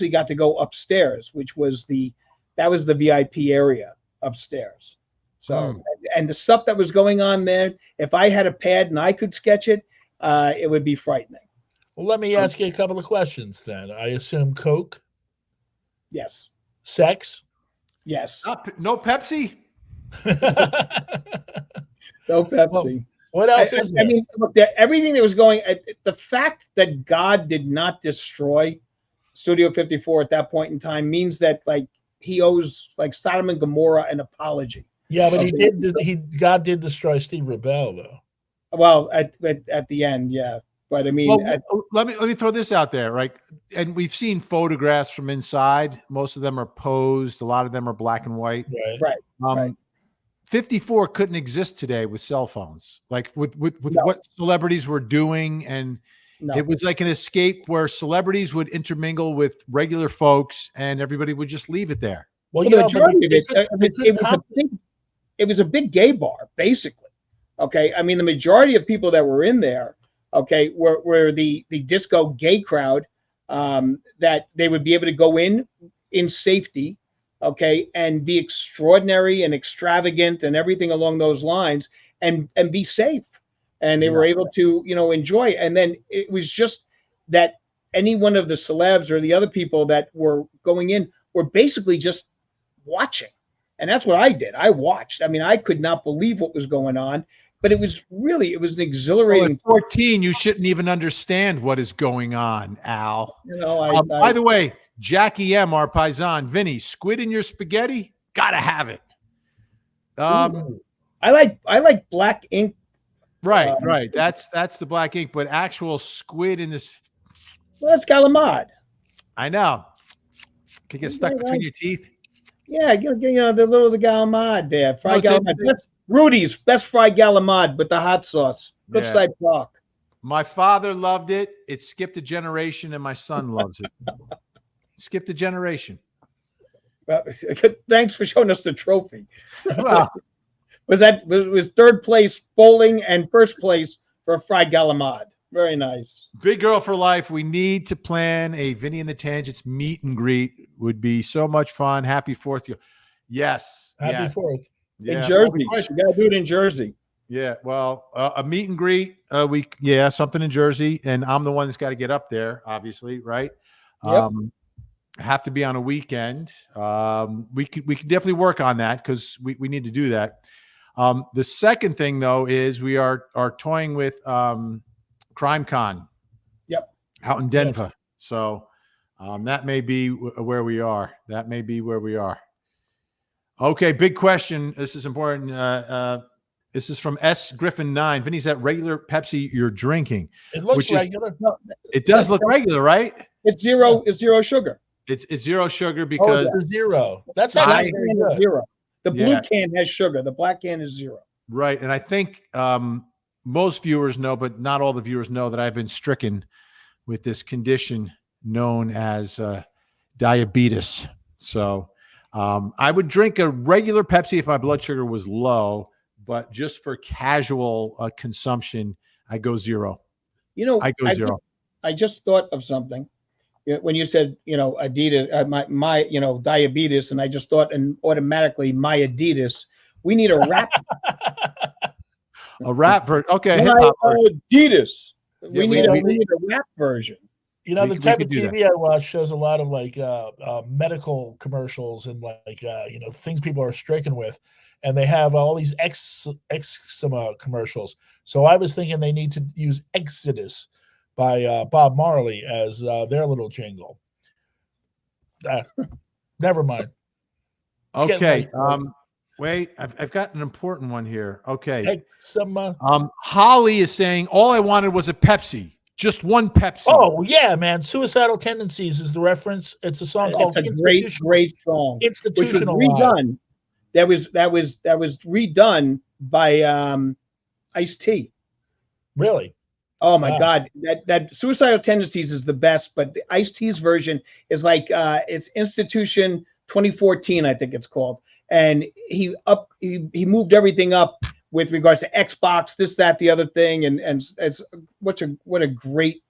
[SPEAKER 2] got to go upstairs, which was the VIP area upstairs. So, and the stuff that was going on there, if I had a pad and I could sketch it, it would be frightening.
[SPEAKER 3] Well, let me ask you a couple of questions then. I assume Coke?
[SPEAKER 2] Yes.
[SPEAKER 3] Sex?
[SPEAKER 2] Yes.
[SPEAKER 1] No Pepsi?
[SPEAKER 2] No Pepsi.
[SPEAKER 3] What else is there?
[SPEAKER 2] I mean, look, everything that was going, the fact that God did not destroy Studio 54 at that point in time means that like he owes like Sodom and Gomorrah an apology.
[SPEAKER 3] Yeah, but God did destroy Steve Rebell though.
[SPEAKER 2] Well, at the end, yeah. But I mean,
[SPEAKER 1] well, let me throw this out there, right? And we've seen photographs from inside. Most of them are posed. A lot of them are black and white.
[SPEAKER 2] Right.
[SPEAKER 1] 54 couldn't exist today with cell phones, like with what celebrities were doing, and it was like an escape where celebrities would intermingle with regular folks, and everybody would just leave it there.
[SPEAKER 2] Well, the majority of it was a big gay bar, basically. Okay, I mean, the majority of people that were in there, okay, were the disco gay crowd, that they would be able to go in safety, okay, and be extraordinary and extravagant and everything along those lines, and be safe, and they were able to enjoy. And then it was just that any one of the celebs or the other people that were going in were basically just watching, and that's what I did. I watched. I mean, I could not believe what was going on. But it was an exhilarating.
[SPEAKER 1] Well, at 14, you shouldn't even understand what is going on, Al. By the way, Jackie M, our paisan, Vinny, squid in your spaghetti? Gotta have it.
[SPEAKER 2] I like black ink.
[SPEAKER 1] Right. That's the black ink, but actual squid in this.
[SPEAKER 2] Well, that's calamari.
[SPEAKER 1] I know. Can get stuck between your teeth.
[SPEAKER 2] Yeah, the calamari there. Fried calamari. Rudy's best fried galamad with the hot sauce. Good side block.
[SPEAKER 1] My father loved it. It skipped a generation, and my son loves it. Skipped a generation.
[SPEAKER 2] Well, thanks for showing us the trophy.
[SPEAKER 1] Well,
[SPEAKER 2] was third place bowling and first place for a fried galamad. Very nice.
[SPEAKER 1] Big Girl for Life. We need to plan a Vinny and the Tangents meet and greet. Would be so much fun. Happy 4th. Yes.
[SPEAKER 3] Happy 4th.
[SPEAKER 2] In Jersey. You got to do it in Jersey.
[SPEAKER 1] Yeah. Well, a meet and greet. Something in Jersey. And I'm the one that's got to get up there, obviously. Right.
[SPEAKER 2] Yep.
[SPEAKER 1] Have to be on a weekend. We can definitely work on that because we need to do that. The second thing, though, is we are toying with Crime Con.
[SPEAKER 2] Yep.
[SPEAKER 1] Out in Denver. Yes. So that may be where we are. Okay, big question. This is important. This is from S. Griffin 9. Vinny's that regular Pepsi you're drinking.
[SPEAKER 3] It looks regular.
[SPEAKER 1] It does look regular, right?
[SPEAKER 2] It's zero. It's zero sugar.
[SPEAKER 1] It's zero sugar because
[SPEAKER 3] it's zero. That's not very good.
[SPEAKER 2] Zero. The blue can has sugar. The black can is zero.
[SPEAKER 1] Right, and I think most viewers know, but not all the viewers know that I've been stricken with this condition known as diabetes. So. I would drink a regular Pepsi if my blood sugar was low, but just for casual consumption, I go zero. I go zero.
[SPEAKER 2] I just thought of something when you said, Adidas, my diabetes, and I just thought, and automatically my Adidas. We need a rap.
[SPEAKER 1] A rap version. Okay.
[SPEAKER 2] Adidas. We need a rap version.
[SPEAKER 3] The type of TV I watch shows a lot of like medical commercials and things people are stricken with, and they have all these eczema commercials. So I was thinking they need to use Exodus by Bob Marley as their little jingle. Never mind.
[SPEAKER 1] Okay. Wait, I've got an important one here. Okay.
[SPEAKER 3] Eczema.
[SPEAKER 1] Holly is saying all I wanted was a Pepsi. Just one Pepsi.
[SPEAKER 3] Oh yeah, man! Suicidal Tendencies is the reference. It's a song called.
[SPEAKER 2] It's a great song.
[SPEAKER 3] Institutional.
[SPEAKER 2] Which was redone. That was redone by Ice-T.
[SPEAKER 3] Really?
[SPEAKER 2] Oh my God! That Suicidal Tendencies is the best, but the Ice-T's version is like it's Institution 2014, I think it's called, and he moved everything up with regards to Xbox, this, that, the other thing, and it's what a great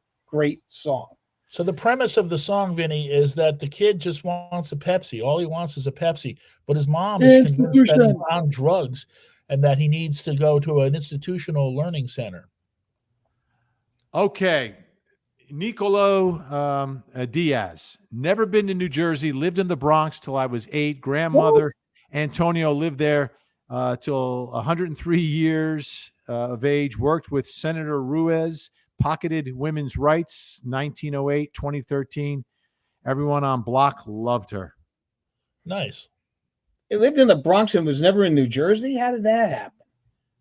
[SPEAKER 2] song.
[SPEAKER 3] So the premise of the song, Vinny, is that the kid just wants a Pepsi. All he wants is a Pepsi, but his mom is convinced that he's on drugs and that he needs to go to an institutional learning center.
[SPEAKER 1] Okay. Nicolo Diaz. Never been to New Jersey. Lived in the Bronx till I was 8. Grandmother Antonio lived there till 103 years. of age, worked with Senator Ruiz, pocketed women's rights, 1908, 2013. Everyone on block loved her.
[SPEAKER 3] Nice.
[SPEAKER 2] It lived in the Bronx and was never in New Jersey. How did that happen?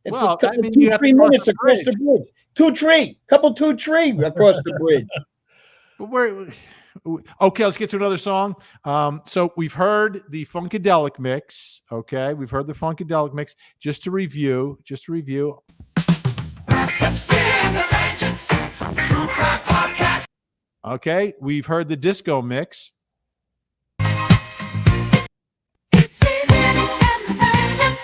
[SPEAKER 2] It's
[SPEAKER 1] Well,
[SPEAKER 2] a
[SPEAKER 1] I mean,
[SPEAKER 2] 2-3 minutes across the bridge. 2-3 across the bridge.
[SPEAKER 1] But okay, let's get to another song. So we've heard the Funkadelic mix. Okay, we've heard the Funkadelic mix. Just to review.
[SPEAKER 7] Let's get in the tangents. True Crime Podcast.
[SPEAKER 1] Okay, we've heard the disco mix.
[SPEAKER 7] It's Vinny and the Tangents.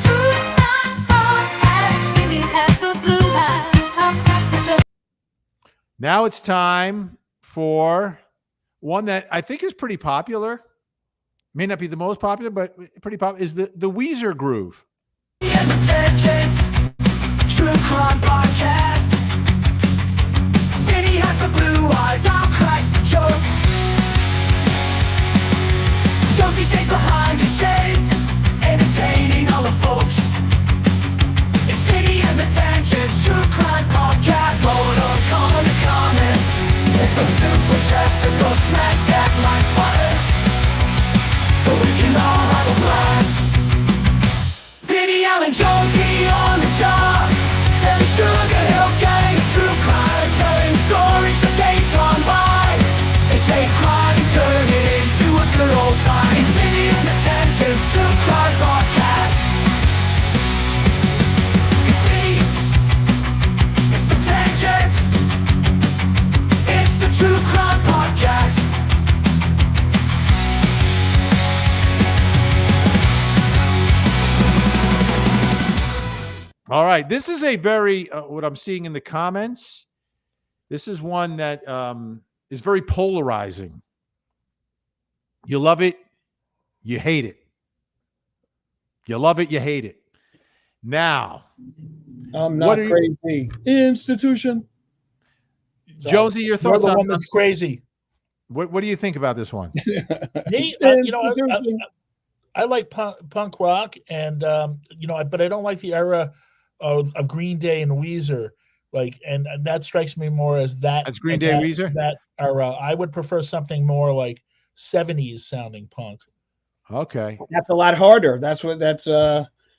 [SPEAKER 7] True Crime Podcast. Vinny has the blue eyes.
[SPEAKER 1] Now it's time for one that I think is pretty popular. May not be the most popular, but pretty popular, is the Weezer groove.
[SPEAKER 7] And the Tangents. True Crime Podcast. Vinny has the blue eyes. I'll cracks the jokes. Jonesy stays behind his shades, entertaining all the folks. It's Vinny and the Tangents. True Crime Podcast. Load up, comment the comments. Hit the super chats. Let's go smash that like butter, so we can all have a blast. Vinny, Allen, Jonesy on the job. They're the Sugar Hill Gang. True crime, telling stories of days gone by. They take crime and turn it into a good old time. It's Vinny and the Tangents. True Crime Podcast. It's Vinny. It's the Tangents. It's the True Crime Podcast.
[SPEAKER 1] All right, this is a very what I'm seeing in the comments. This is one that is very polarizing. You love it, you hate it. You love it, you hate it. Now,
[SPEAKER 2] I'm not crazy. Institution.
[SPEAKER 1] Jonesy, your thoughts
[SPEAKER 3] You're the
[SPEAKER 1] on
[SPEAKER 3] one that's crazy.
[SPEAKER 1] What do you think about this one?
[SPEAKER 3] Me, I like punk rock, and but I don't like the era of Green Day and Weezer. And that strikes me more as that.
[SPEAKER 1] That's Green Day, Weezer?
[SPEAKER 3] That era. I would prefer something more like 70s sounding punk.
[SPEAKER 1] Okay.
[SPEAKER 2] That's a lot harder.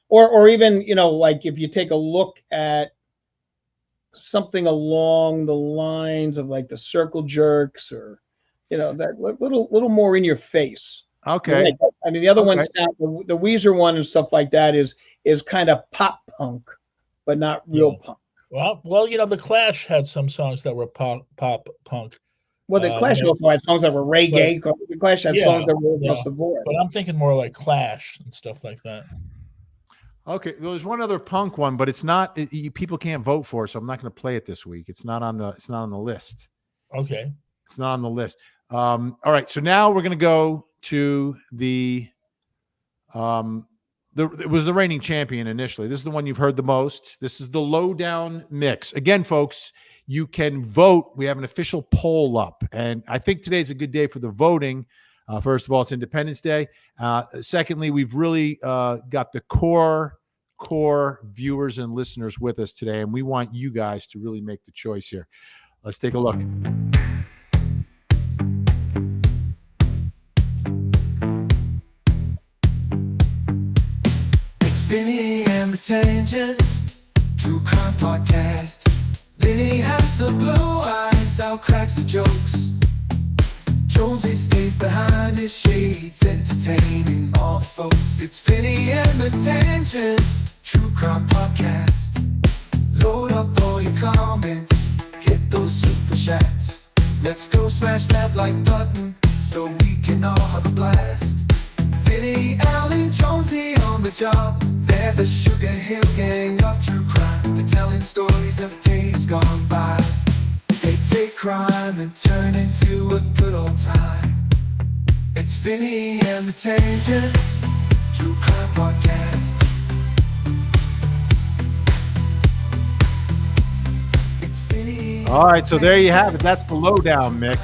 [SPEAKER 2] Or even, like if you take a look at something along the lines of like the Circle Jerks, or, that little more in your face.
[SPEAKER 1] Okay.
[SPEAKER 2] Right? I mean, the other one's the Weezer one and stuff like that is kind of pop punk, but not real punk.
[SPEAKER 3] Well, the Clash had some songs that were pop punk.
[SPEAKER 2] Well, the Clash also had songs that were reggae. The Clash had songs that were across the board.
[SPEAKER 3] But I'm thinking more like Clash and stuff like that.
[SPEAKER 1] Okay. Well, there's one other punk one, but it's not. People can't vote for it, so I'm not going to play it this week. It's not on the list.
[SPEAKER 3] Okay.
[SPEAKER 1] It's not on the list. All right. So now we're going to go to it was the reigning champion initially. This is the one you've heard the most. This is the Lowdown Mix. Again, folks, you can vote. We have an official poll up, and I think today's a good day for the voting. First of all, it's Independence Day. Secondly, we've really got the core viewers and listeners with us today, and we want you guys to really make the choice here. Let's take a look.
[SPEAKER 7] Vinny and the Tangents, True Crime Podcast. Vinny has the blue eyes, Al cracks the jokes. Jonesy stays behind his shades, entertaining all the folks. It's Vinny and the Tangents, True Crime Podcast. Load up all your comments, hit those super chats. Let's go smash that like button, so we can all have a blast. Vinny, Allen, Jonesy on the job. They're the Sugar Hill Gang of true crime. They're telling stories of days gone by. They take crime and turn into a good old time. It's Vinny and the Tangents, True Crime Podcast. It's Vinny.
[SPEAKER 1] All right, so there you have it. That's the Lowdown Mix.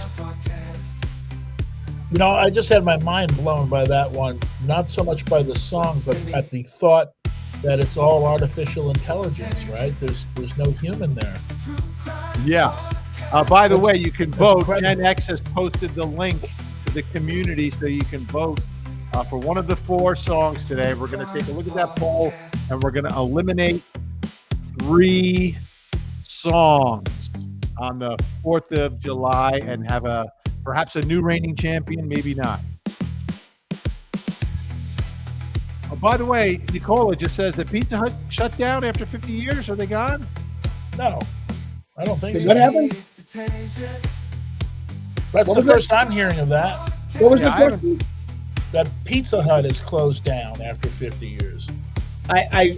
[SPEAKER 3] I just had my mind blown by that one. Not so much by the song, but at the thought that it's all artificial intelligence, right? There's no human there.
[SPEAKER 1] Yeah. By the way, you can vote.
[SPEAKER 3] incredible.
[SPEAKER 1] Gen X has posted the link to the community so you can vote for one of the 4 songs today. We're going to take a look at that poll, and we're going to eliminate 3 songs on the 4th of July and have perhaps a new reigning champion, maybe not. Oh, by the way, Nicola just says that Pizza Hut shut down after 50 years. Are they gone?
[SPEAKER 3] No, I don't think
[SPEAKER 2] Did
[SPEAKER 3] so.
[SPEAKER 2] what happened?
[SPEAKER 3] That's the first I'm hearing of that.
[SPEAKER 2] What was
[SPEAKER 1] Yeah,
[SPEAKER 2] the
[SPEAKER 1] I haven't-
[SPEAKER 2] question?
[SPEAKER 3] That Pizza Hut is closed down after 50 years.
[SPEAKER 2] I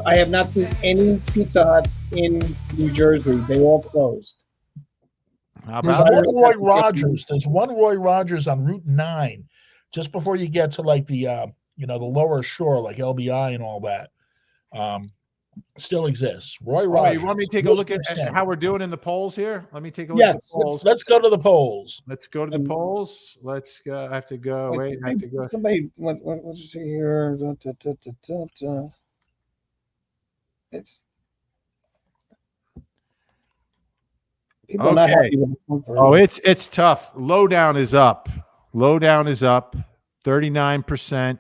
[SPEAKER 2] have not seen any Pizza Huts in New Jersey. They all closed.
[SPEAKER 1] How
[SPEAKER 3] There's
[SPEAKER 1] about
[SPEAKER 3] one
[SPEAKER 1] it?
[SPEAKER 3] Roy Rogers. There's one Roy Rogers on Route 9, just before you get to like the the lower shore, like LBI and all that. Still exists. Roy
[SPEAKER 1] Oh,
[SPEAKER 3] Rogers.
[SPEAKER 1] you want me to take a look at
[SPEAKER 3] 100%.
[SPEAKER 1] how we're doing in the polls here? Let me take a look
[SPEAKER 2] Yeah,
[SPEAKER 1] at the polls.
[SPEAKER 3] Let's go to the polls.
[SPEAKER 1] Let's go to the polls. Let's go. I have to go. Wait, I have to go.
[SPEAKER 2] Somebody, let's see here. It's people are not
[SPEAKER 1] Okay.
[SPEAKER 2] happy with the phone for
[SPEAKER 1] Oh,
[SPEAKER 2] it.
[SPEAKER 1] it's tough. Lowdown is up. Lowdown is up 39%.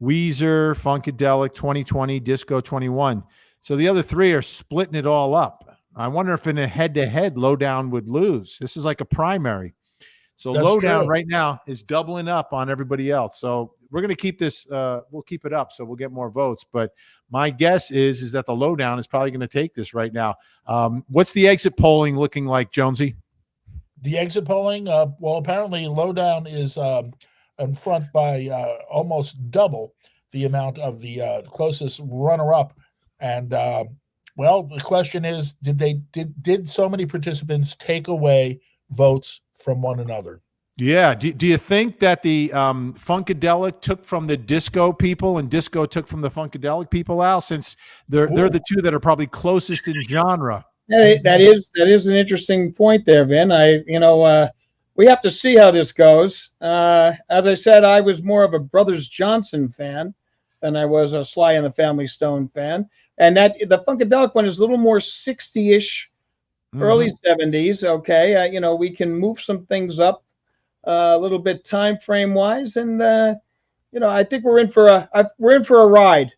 [SPEAKER 1] Weezer, Funkadelic 2020, Disco 21. So the other 3 are splitting it all up. I wonder if in a head-to-head, Lowdown would lose. This is like a primary. So
[SPEAKER 3] That's
[SPEAKER 1] Lowdown
[SPEAKER 3] true.
[SPEAKER 1] right now is doubling up on everybody else. So we're going to keep this. We'll keep it up, so we'll get more votes. But my guess is that the Lowdown is probably going to take this right now. What's the exit polling looking like, Jonesy?
[SPEAKER 3] The exit polling, well, apparently Lowdown is in front by almost double the amount of the closest runner-up. And well, the question is, did so many participants take away votes from one another?
[SPEAKER 1] Yeah. Do you think that the Funkadelic took from the disco people and disco took from the Funkadelic people, Al? Since they're the 2 that are probably closest in genre.
[SPEAKER 2] That is an interesting point there, Vin. We have to see how this goes. As I said, I was more of a Brothers Johnson fan than I was a Sly and the Family Stone fan, and that the Funkadelic one is a little more 60-ish, early 70s. Okay, we can move some things up a little bit time frame wise, and I think we're in for a ride.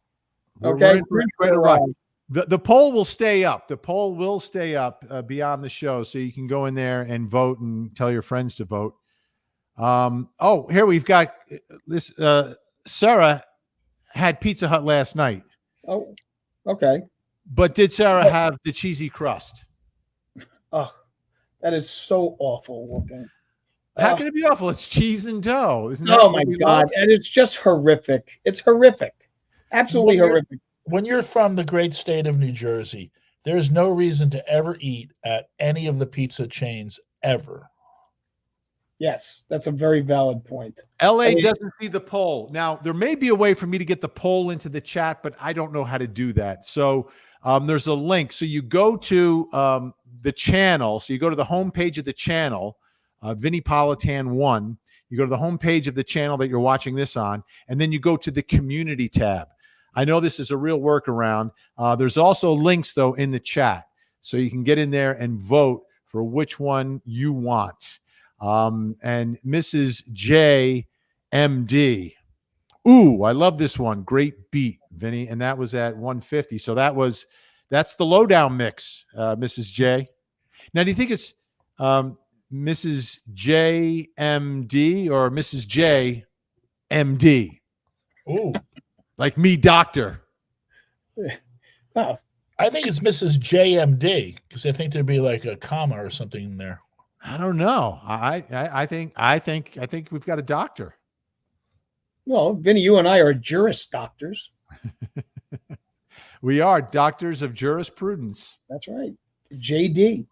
[SPEAKER 2] Okay,
[SPEAKER 1] We're in for a ride. The poll will stay up. The poll will stay up beyond the show, so you can go in there and vote and tell your friends to vote. Here we've got this. Sarah had Pizza Hut last night.
[SPEAKER 2] Oh, okay.
[SPEAKER 1] But did Sarah have the cheesy crust?
[SPEAKER 2] Oh, that is so awful looking.
[SPEAKER 1] How can it be awful? It's cheese and dough. Isn't that
[SPEAKER 2] Oh
[SPEAKER 1] what
[SPEAKER 2] my
[SPEAKER 1] we
[SPEAKER 2] God.
[SPEAKER 1] love?
[SPEAKER 2] And it's just horrific. It's horrific. Absolutely horrific.
[SPEAKER 3] When you're from the great state of New Jersey, there's no reason to ever eat at any of the pizza chains ever.
[SPEAKER 2] Yes, that's a very valid point.
[SPEAKER 1] LA doesn't see the poll. Now, there may be a way for me to get the poll into the chat, but I don't know how to do that. So there's a link. So you go to the channel. So you go to the homepage of the channel, Vinnie Politan 1. You go to the homepage of the channel that you're watching this on, and then you go to the community tab. I know this is a real workaround. There's also links, though, in the chat. So you can get in there and vote for which one you want. And Mrs. J. M.D. Ooh, I love this one. Great beat, Vinny. And that was at 150. So that's the lowdown mix, Mrs. J. Now, do you think it's Mrs. J. M.D. or Mrs. J. M.D.?
[SPEAKER 3] Ooh.
[SPEAKER 1] Like me, doctor.
[SPEAKER 2] Oh,
[SPEAKER 3] I think it's Mrs. JMD because I think there'd be like a comma or something in there.
[SPEAKER 1] I don't know. I think we've got a doctor.
[SPEAKER 2] well, Vinny, you and I are jurist doctors.
[SPEAKER 1] We are doctors of jurisprudence.
[SPEAKER 2] That's right. JD.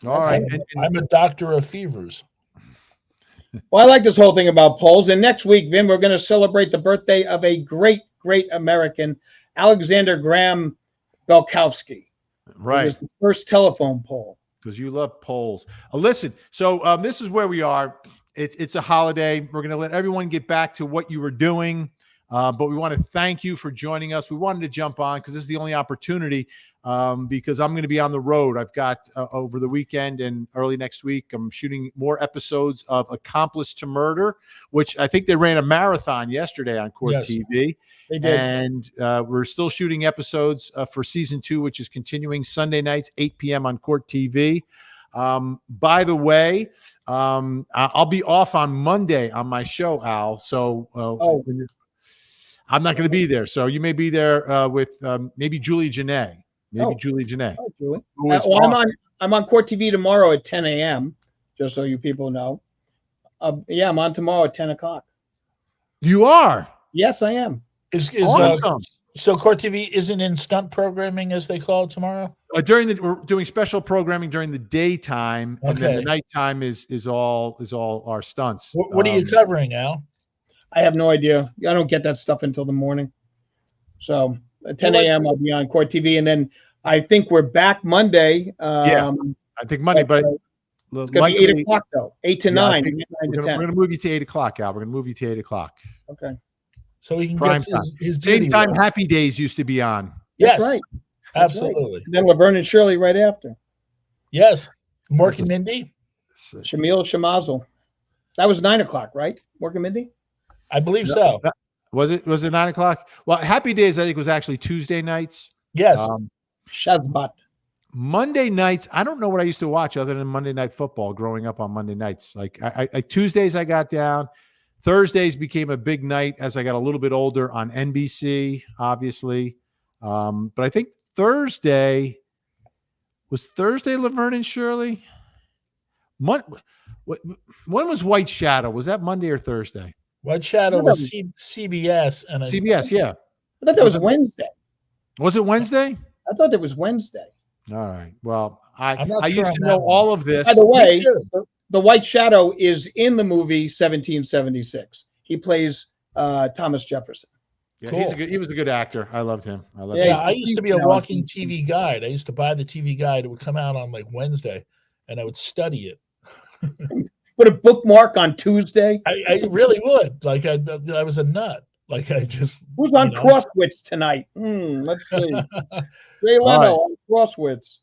[SPEAKER 1] All right.
[SPEAKER 3] I'm a doctor of fevers.
[SPEAKER 2] Well, I like this whole thing about polls. And next week, Vin, we're going to celebrate the birthday of a great, great American, Alexander Graham Belkowski.
[SPEAKER 1] Right.
[SPEAKER 2] It was the first telephone poll.
[SPEAKER 1] Because you love polls. Listen, so this is where we are. It's a holiday. We're going to let everyone get back to what you were doing. But we want to thank you for joining us. We wanted to jump on because this is the only opportunity because I'm going to be on the road. I've got over the weekend and early next week, I'm shooting more episodes of Accomplice to Murder, which I think they ran a marathon yesterday on Court TV.
[SPEAKER 2] They did.
[SPEAKER 1] And we're still shooting episodes for season 2, which is continuing Sunday nights, 8 p.m. on Court TV. By the way, I'll be off on Monday on my show, Al. So I'm not going to be there. So you may be there with maybe Julie Janae. Julie Janae.
[SPEAKER 2] Oh, Julie. Well, I'm on Court TV tomorrow at 10 a.m., just so you people know. Yeah, I'm on tomorrow at 10 o'clock.
[SPEAKER 1] You are?
[SPEAKER 2] Yes, I am.
[SPEAKER 3] So Court TV isn't in stunt programming, as they call it, tomorrow?
[SPEAKER 1] We're doing special programming during the daytime, and then the nighttime is all our stunts.
[SPEAKER 3] What are you covering, Al?
[SPEAKER 2] I have no idea. I don't get that stuff until the morning. So at 10 a.m. I'll be on Court TV, and then I think we're back Monday.
[SPEAKER 1] I think Monday, but
[SPEAKER 2] it's going to be 8 o'clock though. 8 to 9. 9 to 10.
[SPEAKER 1] We're going to move you to 8 o'clock, Al. We're going to move you to 8 o'clock.
[SPEAKER 2] Okay.
[SPEAKER 3] So we can
[SPEAKER 1] Prime
[SPEAKER 3] get
[SPEAKER 1] time.
[SPEAKER 3] his
[SPEAKER 1] Same time Happy Days used to be on.
[SPEAKER 3] Yes,
[SPEAKER 2] right.
[SPEAKER 3] Absolutely.
[SPEAKER 2] Right. And then Laverne and Shirley right after.
[SPEAKER 3] Yes. Mork and Mindy.
[SPEAKER 2] Shamil Shamazel. That was 9 o'clock, right? Mork and Mindy?
[SPEAKER 3] I believe so.
[SPEAKER 1] Was it 9 o'clock? Well, Happy Days, I think, was actually Tuesday nights.
[SPEAKER 3] Yes.
[SPEAKER 2] Shazbat.
[SPEAKER 1] Monday nights, I don't know what I used to watch other than Monday Night Football growing up on Monday nights. Like Tuesdays I got down. Thursdays became a big night as I got a little bit older on NBC, obviously. But I think Thursday Laverne and Shirley? When was White Shadow? Was that Monday or Thursday?
[SPEAKER 3] White Shadow was CBS. And
[SPEAKER 1] CBS, yeah.
[SPEAKER 2] I thought that was Wednesday.
[SPEAKER 1] Was it Wednesday?
[SPEAKER 2] I thought it was Wednesday.
[SPEAKER 1] All right. Well, I
[SPEAKER 3] sure
[SPEAKER 1] used to know all of this.
[SPEAKER 2] By the way, the White Shadow is in the movie 1776. He plays Thomas Jefferson.
[SPEAKER 1] Yeah,
[SPEAKER 3] cool.
[SPEAKER 1] He was a good actor. I loved him.
[SPEAKER 3] I used to be a walking TV guide. I used to buy the TV guide. It would come out on like Wednesday, and I would study it.
[SPEAKER 2] Put a bookmark on Tuesday.
[SPEAKER 3] I really would. Like I was a nut. Like I just.
[SPEAKER 2] Who's on Crosswits tonight? Let's see. Jay Leno on Crosswits.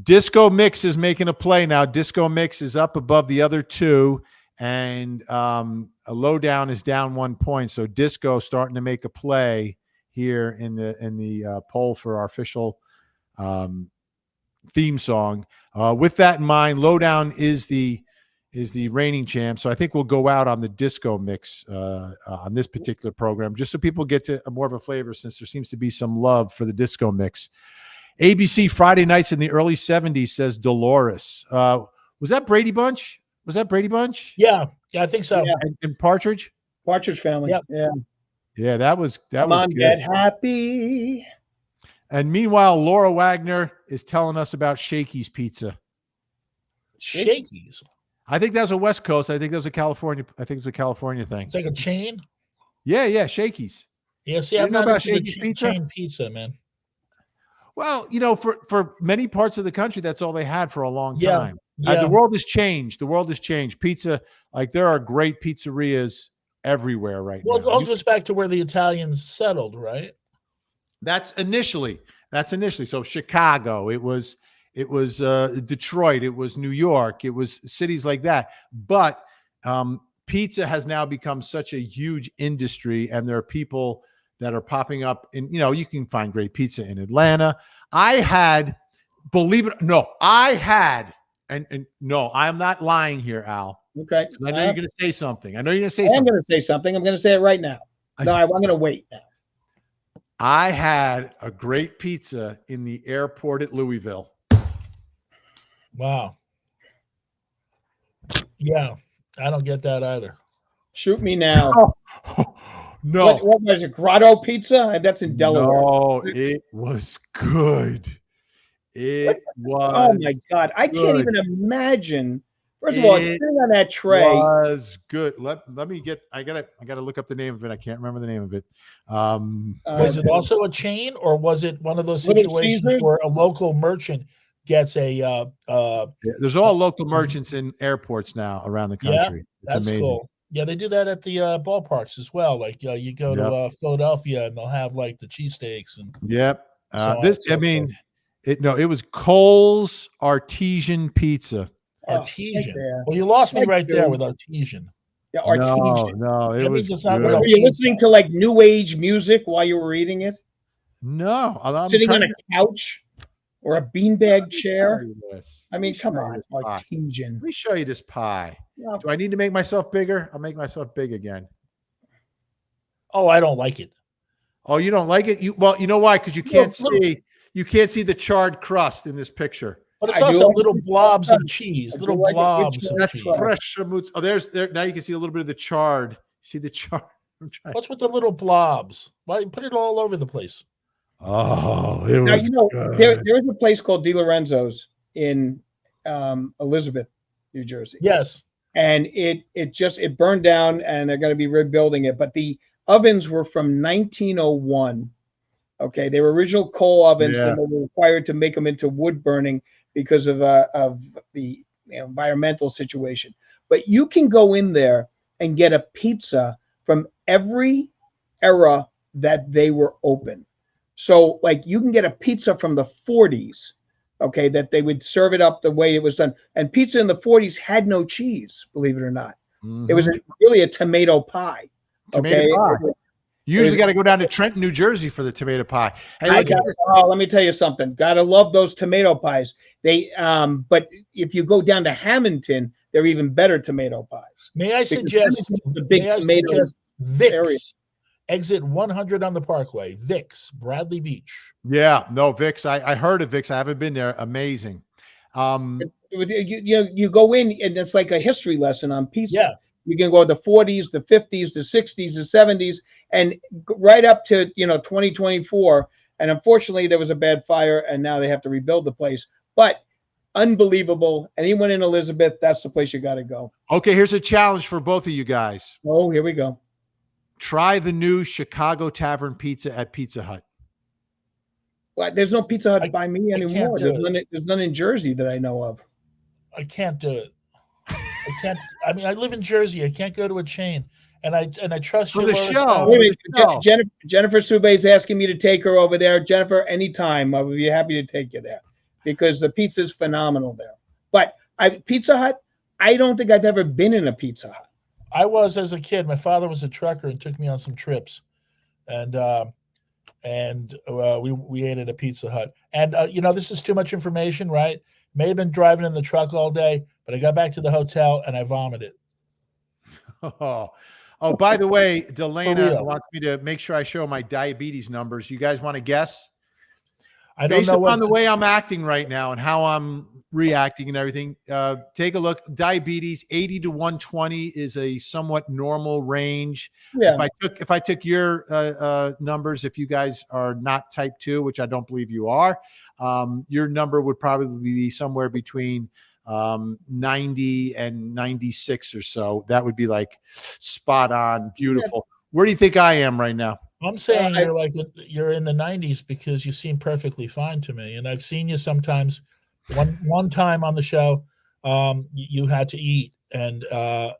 [SPEAKER 1] Disco Mix is making a play now. Disco Mix is up above the other two, and a Lowdown is down 1 point. So Disco starting to make a play here in the poll for our official theme song. With that in mind, Lowdown is the reigning champ. So I think we'll go out on the Disco Mix on this particular program, just so people get to more of a flavor, since there seems to be some love for the Disco Mix. ABC Friday nights in the early 70s, says Dolores. Was that Brady Bunch?
[SPEAKER 3] Yeah, I think so.
[SPEAKER 2] Yeah.
[SPEAKER 1] And Partridge?
[SPEAKER 2] Partridge Family.
[SPEAKER 3] Yep.
[SPEAKER 2] Yeah.
[SPEAKER 1] Yeah, that was
[SPEAKER 2] Come
[SPEAKER 1] was
[SPEAKER 2] on,
[SPEAKER 1] good.
[SPEAKER 2] get happy.
[SPEAKER 1] And meanwhile, Laura Wagner is telling us about Shakey's Pizza.
[SPEAKER 3] Shakey's.
[SPEAKER 1] I think that was a West Coast. I think that was a California. I think it's a California thing.
[SPEAKER 3] It's like a chain.
[SPEAKER 1] Yeah, Shakey's.
[SPEAKER 3] Yeah, see,
[SPEAKER 1] You
[SPEAKER 3] I'm
[SPEAKER 1] know
[SPEAKER 3] not
[SPEAKER 1] about
[SPEAKER 3] into
[SPEAKER 1] Shakey's
[SPEAKER 3] the
[SPEAKER 1] Pizza?
[SPEAKER 3] chain pizza, man.
[SPEAKER 1] Well, for many parts of the country, that's all they had for a long
[SPEAKER 3] Yeah,
[SPEAKER 1] time.
[SPEAKER 3] yeah.
[SPEAKER 1] The world has changed. Pizza, like there are great pizzerias everywhere right
[SPEAKER 3] Well,
[SPEAKER 1] now.
[SPEAKER 3] it all goes back to where the Italians settled, right?
[SPEAKER 1] That's initially. So Chicago, it was Detroit, it was New York, it was cities like that. But pizza has now become such a huge industry, and there are people that are popping up in, you can find great pizza in Atlanta. And no, I'm not lying here, Al.
[SPEAKER 2] Okay.
[SPEAKER 1] I know you're going to say something.
[SPEAKER 2] I'm going to say something. I'm going to say it right now. No, I'm going to wait now.
[SPEAKER 1] I had a great pizza in the airport at Louisville.
[SPEAKER 3] Wow. Yeah, I don't get that either.
[SPEAKER 2] Shoot me now.
[SPEAKER 1] No.
[SPEAKER 2] What was it? Grotto Pizza? That's in Delaware.
[SPEAKER 1] No, it was good. It was.
[SPEAKER 2] Oh my God. I can't even imagine. First of all, it's sitting on that tray.
[SPEAKER 1] It was good. Let me get, I gotta look up the name of it. I can't remember the name of it.
[SPEAKER 3] Was it also a chain, or was it one of those situations where a local merchant gets a
[SPEAKER 1] there's all local merchants in airports now around the country.
[SPEAKER 3] Yeah, that's
[SPEAKER 1] amazing.
[SPEAKER 3] cool. Yeah, they do that at the ballparks as well. Like you go to Philadelphia and they'll have like the cheesesteaks and
[SPEAKER 1] Yep.
[SPEAKER 3] so
[SPEAKER 1] This, I mean, it was Cole's Artesian Pizza.
[SPEAKER 3] Artesian.
[SPEAKER 2] Right
[SPEAKER 3] Well, you lost me right there with Artesian.
[SPEAKER 2] Yeah, Artesian.
[SPEAKER 1] No, it
[SPEAKER 3] That
[SPEAKER 1] was
[SPEAKER 3] means it's not
[SPEAKER 1] good.
[SPEAKER 3] real
[SPEAKER 2] Were you
[SPEAKER 3] pizza.
[SPEAKER 2] listening to like new age music while you were eating it?
[SPEAKER 1] No, I'm
[SPEAKER 2] Sitting on
[SPEAKER 1] trying
[SPEAKER 2] a couch or a beanbag chair?
[SPEAKER 1] this.
[SPEAKER 2] I mean,
[SPEAKER 1] Let me
[SPEAKER 2] come
[SPEAKER 1] show you
[SPEAKER 2] on,
[SPEAKER 1] this pie.
[SPEAKER 2] Artesian.
[SPEAKER 1] Let me show you this pie.
[SPEAKER 2] Yeah.
[SPEAKER 1] Do I need to make myself bigger? I'll make myself big again.
[SPEAKER 3] Oh, I don't like it.
[SPEAKER 1] Oh, you don't like it? You know why? Because you can't see the charred crust in this picture.
[SPEAKER 3] But it's
[SPEAKER 2] I do
[SPEAKER 3] also
[SPEAKER 2] like
[SPEAKER 3] little
[SPEAKER 2] it.
[SPEAKER 3] blobs of cheese.
[SPEAKER 2] I do
[SPEAKER 3] Little
[SPEAKER 2] like it.
[SPEAKER 3] blobs
[SPEAKER 2] Which
[SPEAKER 3] of
[SPEAKER 1] That's
[SPEAKER 3] cheese.
[SPEAKER 1] fresh schmutz. Oh, there. Now you can see a little bit of the charred. See the charred? I'm trying.
[SPEAKER 3] What's with the little blobs? Why you put it all over the place?
[SPEAKER 1] Oh, it
[SPEAKER 2] Now
[SPEAKER 1] was
[SPEAKER 2] you know
[SPEAKER 1] good.
[SPEAKER 2] there is a place called Di Lorenzo's in Elizabeth, New Jersey.
[SPEAKER 3] Yes.
[SPEAKER 2] And it burned down, and they're going to be rebuilding it. But the ovens were from 1901. Okay, they were original coal ovens,
[SPEAKER 1] Yeah.
[SPEAKER 2] and they were required to make them into wood burning because of the environmental situation. But you can go in there and get a pizza from every era that they were open. So, like, you can get a pizza from the 40s, okay, that they would serve it up the way it was done. And pizza in the 40s had no cheese, believe it or not. It was really a tomato pie.
[SPEAKER 1] Tomato pie. You usually got to go down to Trenton, New Jersey for the tomato pie. Hey,
[SPEAKER 2] let me tell you something. Gotta love those tomato pies. They but if you go down to Hamilton, they're even better tomato pies.
[SPEAKER 3] May I suggest Vicks? Exit 100 on the Parkway. Vicks, Bradley Beach.
[SPEAKER 1] Yeah, no, Vicks. I heard of Vicks. I haven't been there. Amazing.
[SPEAKER 2] You go in and it's like a history lesson on pizza.
[SPEAKER 3] Yeah.
[SPEAKER 2] You can go to the 40s, the 50s, the 60s, the 70s, and right up to 2024. And unfortunately, there was a bad fire, and now they have to rebuild the place. But unbelievable. Anyone in Elizabeth, that's the place you got to go.
[SPEAKER 1] Okay, here's a challenge for both of you guys.
[SPEAKER 2] Oh, here we go.
[SPEAKER 1] Try the new Chicago Tavern Pizza at Pizza Hut.
[SPEAKER 2] Well, there's no Pizza Hut by me anymore.
[SPEAKER 3] There's
[SPEAKER 2] none in Jersey that I know of.
[SPEAKER 3] I can't do it. I can't. I mean, I live in Jersey. I can't go to a chain, and I trust you.
[SPEAKER 1] For the show.
[SPEAKER 2] Wait a minute, Jennifer Soube is asking me to take her over there. Jennifer, anytime I would be happy to take you there because the pizza is phenomenal there. But Pizza Hut, I don't think I've ever been in a Pizza Hut.
[SPEAKER 3] I was as a kid. My father was a trucker and took me on some trips, and we ate at a Pizza Hut. And this is too much information, right? May have been driving in the truck all day, but I got back to the hotel and I vomited.
[SPEAKER 1] Oh, by the way, Delana wants me to make sure I show my diabetes numbers. You guys want to guess?
[SPEAKER 3] I don't
[SPEAKER 1] Based
[SPEAKER 3] know
[SPEAKER 1] upon the way I'm acting right now and how I'm reacting and everything, take a look. Diabetes 80 to 120 is a somewhat normal range.
[SPEAKER 2] Yeah.
[SPEAKER 1] If I took your numbers, if you guys are not type 2, which I don't believe you are, your number would probably be somewhere between 90 and 96 or so. That would be like spot on, beautiful. Where do you think I am right now?
[SPEAKER 3] I'm saying you're in the 90s because you seem perfectly fine to me, and I've seen you sometimes. One time on the show, you had to eat, and I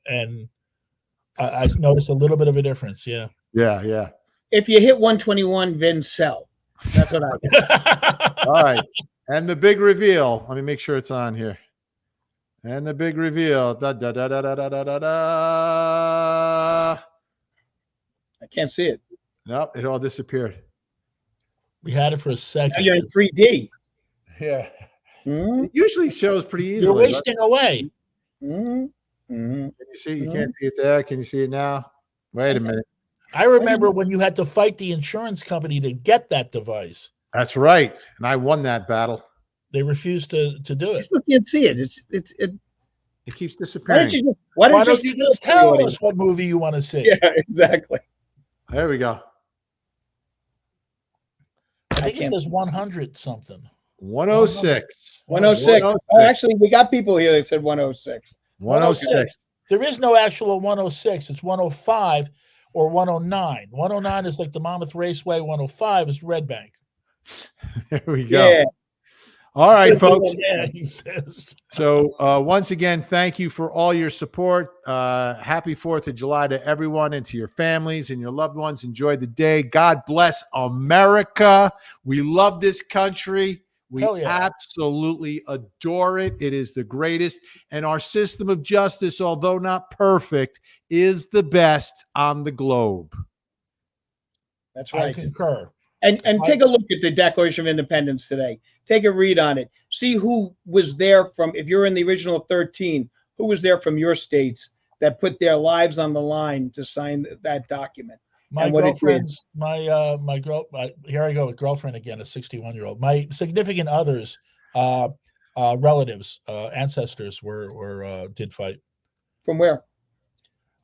[SPEAKER 3] noticed a little bit of a difference. Yeah.
[SPEAKER 2] If you hit 121, then sell. That's what I do.
[SPEAKER 1] All right. And the big reveal. Let me make sure it's on here. And the big reveal. Da, da, da, da, da, da, da, da.
[SPEAKER 2] I can't see it.
[SPEAKER 1] Nope, it all disappeared.
[SPEAKER 3] We had it for a second.
[SPEAKER 2] Now you're in 3D.
[SPEAKER 1] Yeah.
[SPEAKER 2] Mm-hmm.
[SPEAKER 1] It usually shows pretty easily.
[SPEAKER 3] You're wasting away.
[SPEAKER 2] Mm-hmm.
[SPEAKER 1] Can you see? You can't see it there. Can you see it now? Wait a minute.
[SPEAKER 3] I remember when you had to fight the insurance company to get that device.
[SPEAKER 1] That's right. And I won that battle.
[SPEAKER 3] They refused to do it.
[SPEAKER 2] I still can't see it.
[SPEAKER 1] It keeps disappearing.
[SPEAKER 2] Why don't
[SPEAKER 3] you just tell us what movie you want to see?
[SPEAKER 2] Yeah, exactly.
[SPEAKER 1] There we go.
[SPEAKER 3] I think it says 100 something.
[SPEAKER 1] 106.
[SPEAKER 2] 106. Oh, actually, we got people here that said 106.
[SPEAKER 1] 106.
[SPEAKER 3] There is no actual 106. It's 105 or 109. 109 is like the Monmouth Raceway. 105 is Red Bank.
[SPEAKER 1] There we go.
[SPEAKER 2] Yeah.
[SPEAKER 1] All right, folks.
[SPEAKER 3] Yeah, he says.
[SPEAKER 1] So once again, thank you for all your support. Happy 4th of July to everyone and to your families and your loved ones. Enjoy the day. God bless America. We love this country. We absolutely adore it. It is the greatest. And our system of justice, although not perfect, is the best on the globe.
[SPEAKER 2] That's right.
[SPEAKER 3] I concur.
[SPEAKER 2] And take a look at the Declaration of Independence today. Take a read on it. See who was there from, if you're in the original 13, who was there from your states that put their lives on the line to sign that document.
[SPEAKER 3] My girlfriend's, here I go with girlfriend again, a 61-year-old. My significant others, relatives, ancestors did fight.
[SPEAKER 2] From where?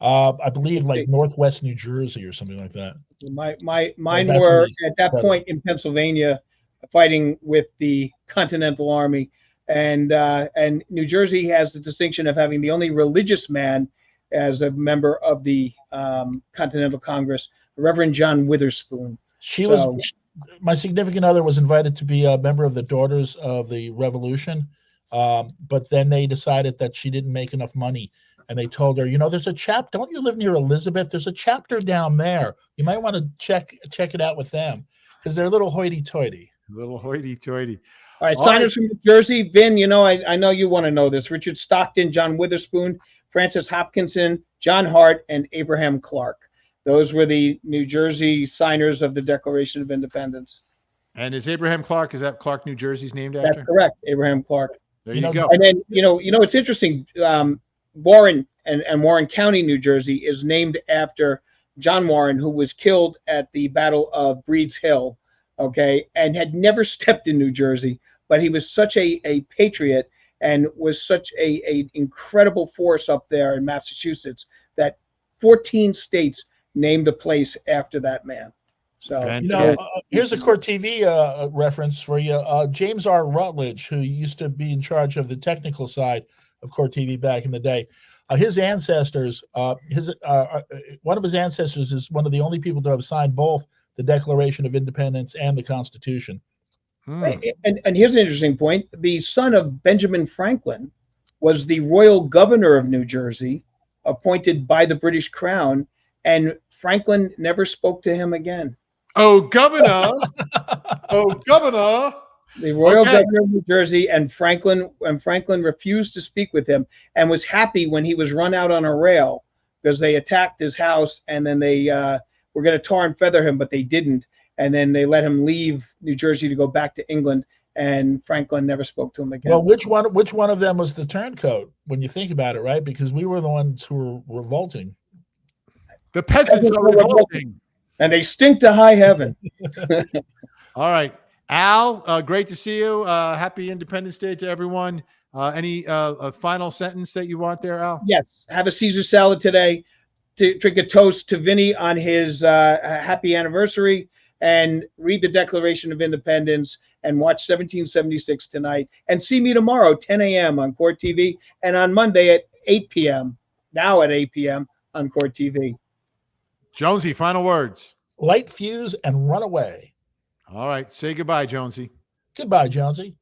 [SPEAKER 3] I believe like Northwest New Jersey or something like that.
[SPEAKER 2] Mine were at that point in Pennsylvania, fighting with the Continental Army, and New Jersey has the distinction of having the only religious man as a member of the Continental Congress, Reverend John Witherspoon.
[SPEAKER 3] My significant other was invited to be a member of the Daughters of the Revolution, but then they decided that she didn't make enough money. And they told her, there's a chapter. Don't you live near Elizabeth? There's a chapter down there. You might want to check it out with them because they're a little hoity-toity.
[SPEAKER 2] All right, signers from New Jersey. Vin, I know you want to know this. Richard Stockton, John Witherspoon, Francis Hopkinson, John Hart, and Abraham Clark. Those were the New Jersey signers of the Declaration of Independence.
[SPEAKER 1] And is Abraham Clark, is that Clark, New Jersey's named after?
[SPEAKER 2] That's correct, Abraham Clark.
[SPEAKER 1] There you go.
[SPEAKER 2] And then, it's interesting. Warren and Warren County, New Jersey, is named after John Warren, who was killed at the Battle of Breed's Hill, and had never stepped in New Jersey, but he was such a patriot and was such a incredible force up there in Massachusetts that 14 states named a place after that man. So
[SPEAKER 3] here's a Court TV reference for you. James R. Rutledge, who used to be in charge of the technical side of Court TV back in the day. His ancestors, one of his ancestors is one of the only people to have signed both the Declaration of Independence and the Constitution.
[SPEAKER 2] And here's an interesting point. The son of Benjamin Franklin was the royal governor of New Jersey, appointed by the British Crown, and Franklin never spoke to him again.
[SPEAKER 1] Oh, governor. Oh, governor.
[SPEAKER 2] The royal governor of New Jersey, and Franklin refused to speak with him and was happy when he was run out on a rail because they attacked his house, and then they were going to tar and feather him, but they didn't. And then they let him leave New Jersey to go back to England, and Franklin never spoke to him again.
[SPEAKER 3] Well, which one of them was the turncoat when you think about it, right? Because we were the ones who were revolting.
[SPEAKER 1] The peasants are revolting.
[SPEAKER 2] And they stink to high heaven.
[SPEAKER 1] All right. Al, great to see you. Happy Independence Day to everyone. Any final sentence that you want there, Al?
[SPEAKER 2] Yes. Have a Caesar salad today. To drink a toast to Vinny on his happy anniversary, and read the Declaration of Independence and watch 1776 tonight. And see me tomorrow, 10 a.m. on Court TV, and on Monday at 8 p.m. Now at 8 p.m. on Court TV.
[SPEAKER 1] Jonesy, final words.
[SPEAKER 3] Light fuse and run away.
[SPEAKER 1] All right. Say goodbye, Jonesy.
[SPEAKER 3] Goodbye, Jonesy.